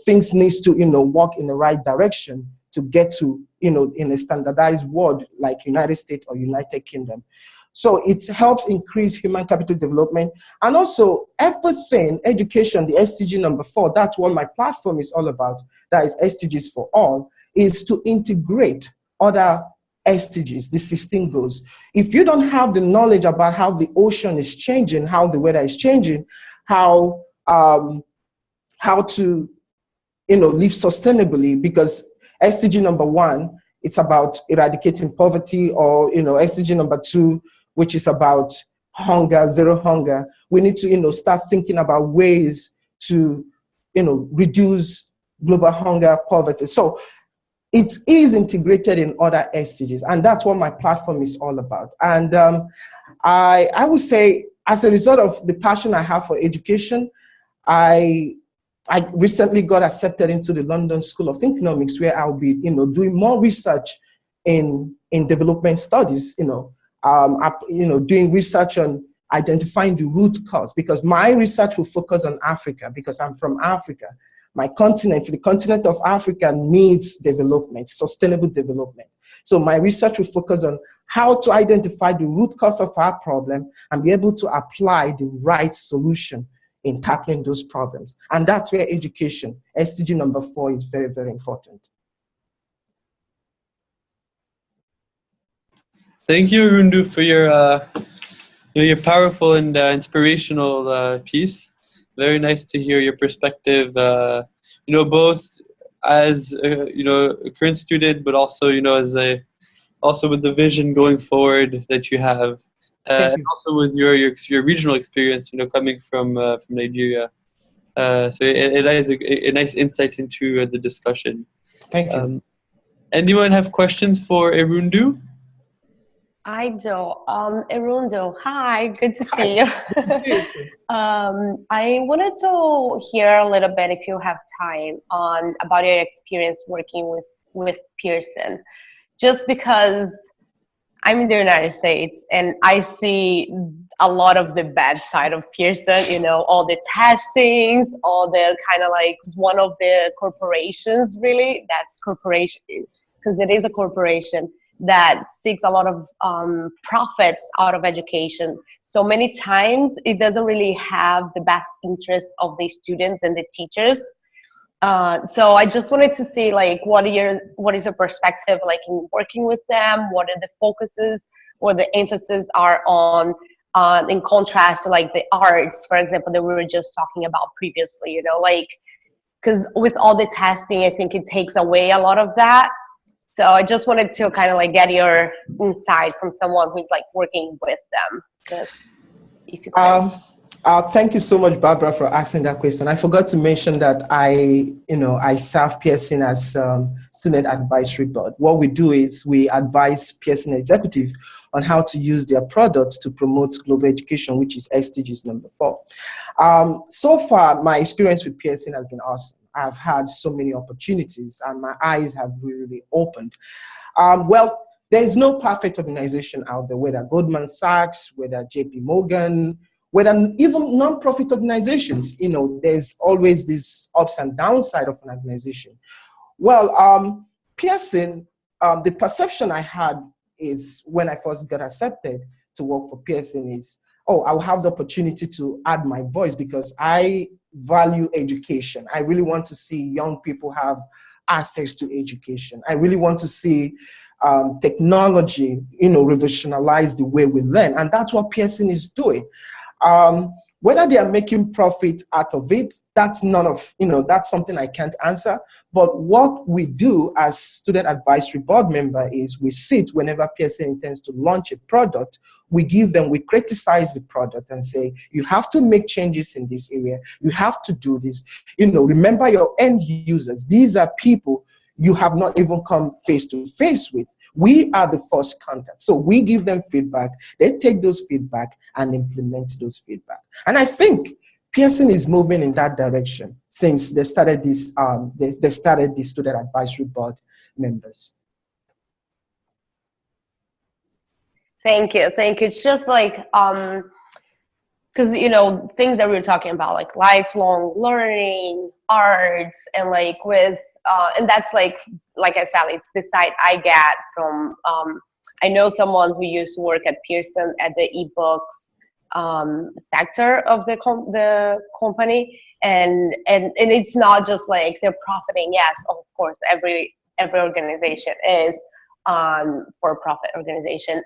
[SPEAKER 4] things needs to, walk in the right direction to get to, in a standardized world like United States or United Kingdom. So it helps increase human capital development. And also everything, education, the SDG number 4, that's what my platform is all about. That is SDGs for all, is to integrate other SDGs, the 16 goals. If you don't have the knowledge about how the ocean is changing, how the weather is changing, how to, live sustainably, because SDG number 1, it's about eradicating poverty, or, SDG number 2, which is about hunger, zero hunger. We need to, start thinking about ways to, reduce global hunger, poverty. So it is integrated in other SDGs, and that's what my platform is all about. And I would say, as a result of the passion I have for education, I recently got accepted into the London School of Economics, where I'll be, doing more research in development studies, doing research on identifying the root cause, because my research will focus on Africa, because I'm from Africa. My continent, the continent of Africa, needs development, sustainable development. So my research will focus on how to identify the root cause of our problem and be able to apply the right solution in tackling those problems. And that's where education, SDG number 4, is very, very important.
[SPEAKER 1] Thank you, Rundu, for your your powerful and inspirational piece. Very nice to hear your perspective. Both as a current student, but also as also with the vision going forward that you have,
[SPEAKER 4] Thank
[SPEAKER 1] and
[SPEAKER 4] you.
[SPEAKER 1] also with your regional experience. Coming from Nigeria. So it is a nice insight into the discussion.
[SPEAKER 4] Thank you.
[SPEAKER 1] Anyone have questions for Erundu?
[SPEAKER 5] I do. Irundo, hi, good to
[SPEAKER 4] Hi.
[SPEAKER 5] see you.
[SPEAKER 4] Good to see you too.
[SPEAKER 5] I wanted to hear a little bit, if you have time, on about your experience working with Pearson. Just because I'm in the United States and I see a lot of the bad side of Pearson, all the testings, all the kind of like one of the corporations, really, that's corporation, because it is a corporation that seeks a lot of profits out of education. So many times it doesn't really have the best interest of the students and the teachers. So I just wanted to see what is your perspective like in working with them? What are the focuses or the emphasis are on in contrast to like the arts, for example, that we were just talking about previously, because with all the testing, I think it takes away a lot of that. So I just wanted to kind of get your insight from someone who's working with them. Just if you could.
[SPEAKER 4] Thank you so much, Barbara, for asking that question. I forgot to mention that I serve Pearson as Student Advisory Board. What we do is we advise Pearson executive on how to use their products to promote global education, which is SDGs number 4. So far, my experience with Pearson has been awesome. I've had so many opportunities and my eyes have really opened. Well, there is no perfect organization out there, whether Goldman Sachs, whether JP Morgan, whether even non-profit organizations. There's always this ups and downside of an organization. Well, Pearson, the perception I had is when I first got accepted to work for Pearson is, I'll have the opportunity to add my voice because I value education. I really want to see young people have access to education. I really want to see technology, revolutionize the way we learn. And that's what Pearson is doing. Whether they are making profit out of it, that's that's something I can't answer. But what we do as Student Advisory Board member is we sit whenever Pearson intends to launch a product, we criticize the product and say, you have to make changes in this area. You have to do this. Remember your end users. These are people you have not even come face to face with. We are the first contact. So we give them feedback. They take those feedback and implement those feedback. And I think Pearson is moving in that direction since they started this, they started the Student Advisory Board members.
[SPEAKER 5] Thank you. It's just because things that we were talking about, like lifelong learning, arts, and with and that's like I said, it's the side I get from. I know someone who used to work at Pearson at the ebooks sector of the company, and it's not just they're profiting. Yes, of course, every organization is for-profit organization.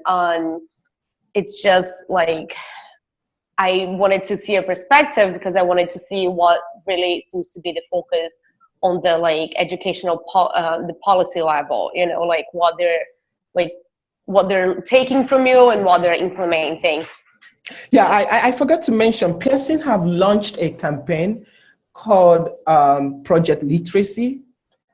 [SPEAKER 5] It's just I wanted to see a perspective because I wanted to see what really seems to be the focus on the educational the policy level. What they're taking from you and what they're implementing.
[SPEAKER 4] Yeah, I forgot to mention, Pearson have launched a campaign called Project Literacy.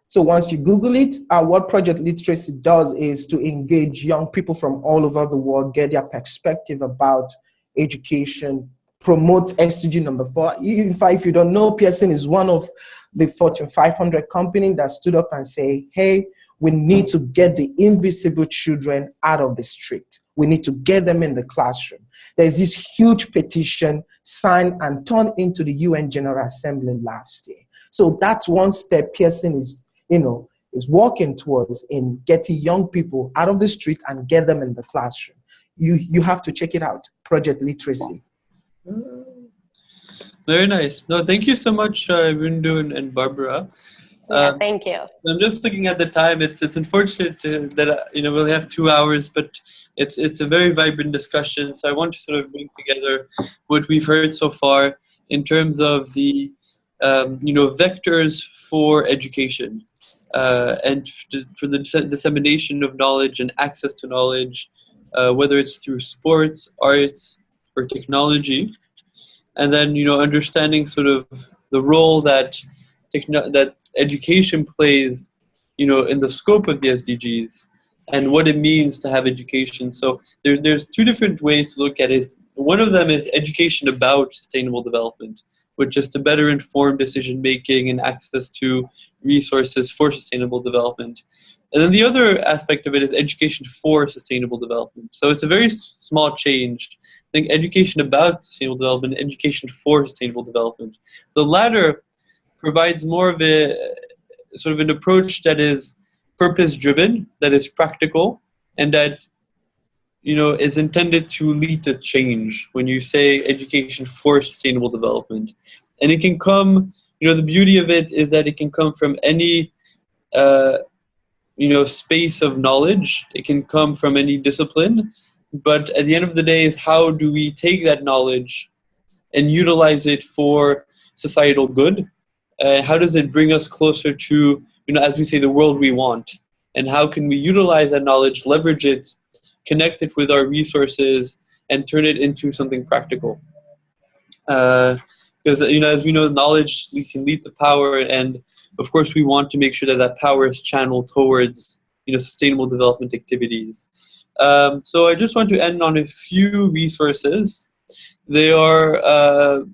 [SPEAKER 4] So once you Google it, what Project Literacy does is to engage young people from all over the world, get their perspective about education, promote SDG number 4. In fact, if you don't know, Pearson is one of the Fortune 500 companies that stood up and say, hey, we need to get the invisible children out of the street. We need to get them in the classroom. There's this huge petition signed and turned into the UN General Assembly last year. So that's one step Pearson is working towards in getting young people out of the street and get them in the classroom. You have to check it out, Project Literacy.
[SPEAKER 1] Very nice. No, thank you so much, Rundu and Barbara.
[SPEAKER 5] Yeah, thank you.
[SPEAKER 1] I'm just looking at the time. It's unfortunate that we only have 2 hours, but it's a very vibrant discussion. So I want to sort of bring together what we've heard so far in terms of the vectors for education and for the dissemination of knowledge and access to knowledge, whether it's through sports, arts, or technology, and then understanding sort of the role that that education plays in the scope of the SDGs and what it means to have education. So there's two different ways to look at it. One of them is education about sustainable development, which is to better inform decision making and access to resources for sustainable development. And then the other aspect of it is education for sustainable development. So it's a very small change. I think education about sustainable development, education for sustainable development. The latter provides more of a sort of an approach that is purpose driven, that is practical, and that is intended to lead to change when you say education for sustainable development. And it can come, the beauty of it is that it can come from any space of knowledge. It can come from any discipline, but at the end of the day is how do we take that knowledge and utilize it for societal good? How does it bring us closer to, as we say, the world we want? And how can we utilize that knowledge, leverage it, connect it with our resources, and turn it into something practical? Because as we know, knowledge can lead to power, and of course, we want to make sure that that power is channeled towards sustainable development activities. So I just want to end on a few resources. They are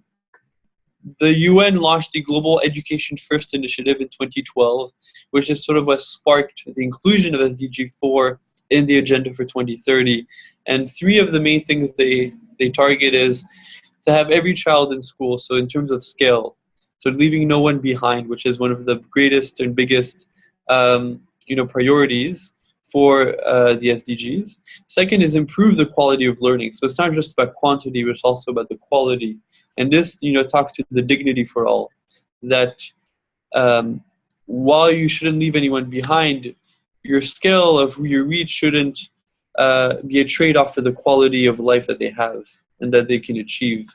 [SPEAKER 1] the UN launched the Global Education First initiative in 2012, which is sort of what sparked the inclusion of SDG 4 in the agenda for 2030. And three of the main things they target is to have every child in school. So in terms of scale, so leaving no one behind, which is one of the greatest and biggest priorities for the SDGs. Second is improve the quality of learning. So it's not just about quantity, but it's also about the quality. And this, talks to the dignity for all. That while you shouldn't leave anyone behind, your scale of your reach shouldn't be a trade-off for the quality of life that they have and that they can achieve.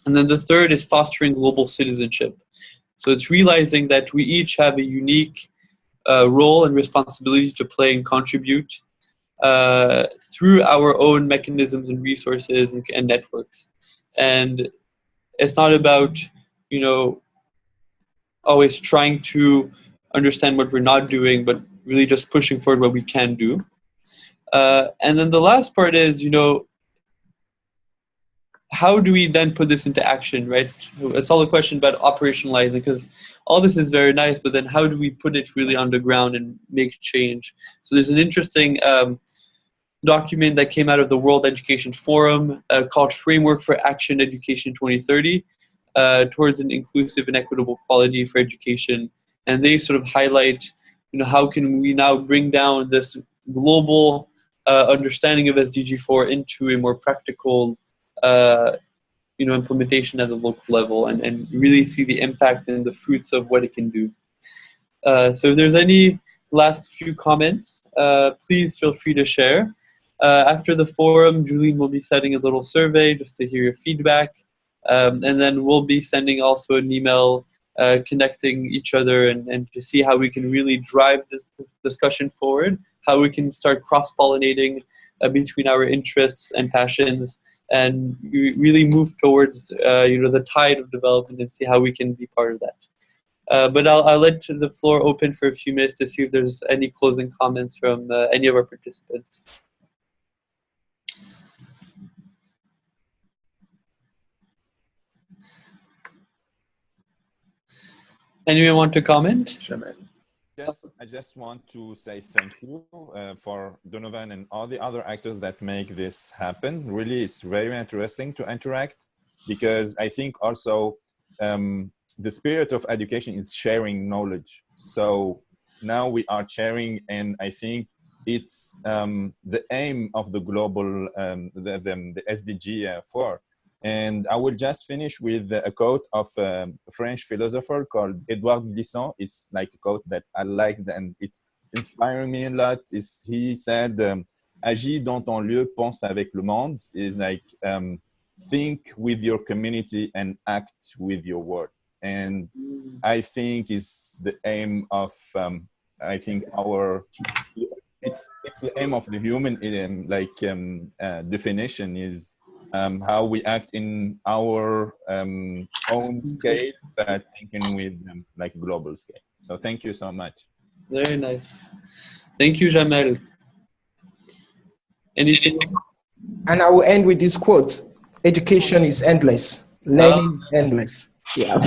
[SPEAKER 1] And then the third is fostering global citizenship. So it's realizing that we each have a unique role and responsibility to play and contribute through our own mechanisms and resources and networks. And it's not about, always trying to understand what we're not doing, but really just pushing forward what we can do. And then the last part is, how do we then put this into action, right? It's all a question about operationalizing, because all this is very nice, but then how do we put it really on the ground and make change? So there's an interesting document that came out of the World Education Forum called Framework for Action Education 2030 towards an inclusive and equitable quality for education. And they sort of highlight, how can we now bring down this global understanding of SDG 4 into a more practical implementation at the local level and really see the impact and the fruits of what it can do. So if there's any last few comments, please feel free to share. After the forum, Julene will be sending a little survey just to hear your feedback. And then we'll be sending also an email connecting each other and to see how we can really drive this discussion forward, how we can start cross-pollinating between our interests and passions, and really move towards the tide of development and see how we can be part of that. But I'll let the floor open for a few minutes to see if there's any closing comments from any of our participants. Anyone want to comment?
[SPEAKER 6] I just want to say thank you for Donovan and all the other actors that make this happen. Really, it's very interesting to interact, because I think also the spirit of education is sharing knowledge. So now we are sharing, and I think it's the aim of the global, the SDG 4 And I will just finish with a quote of a French philosopher called Edouard Glissant. It's like a quote that I like and it's inspiring me a lot. He said, agis dans ton lieu, pense avec le monde. Is like, think with your community and act with your world. And I think it's the aim of, I think it's the aim of the human definition is how we act in our own scale, but thinking with like global scale. So thank you so much.
[SPEAKER 1] Very nice. Thank you, Jamel. Anything?
[SPEAKER 4] And I will end with this quote: education is endless, learning endless. Yeah.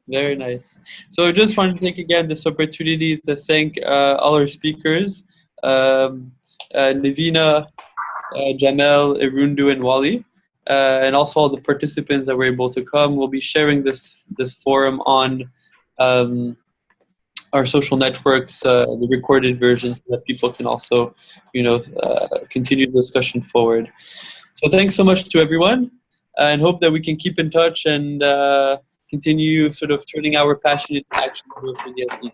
[SPEAKER 1] Very nice. So I just want to take again this opportunity to thank all our speakers, Navina, Jamel, Irundu, and Wally, and also all the participants that were able to come. We'll be sharing this forum on our social networks, the recorded version, so that people can also, continue the discussion forward. So thanks so much to everyone, and hope that we can keep in touch and continue sort of turning our passion into action for the SDGs.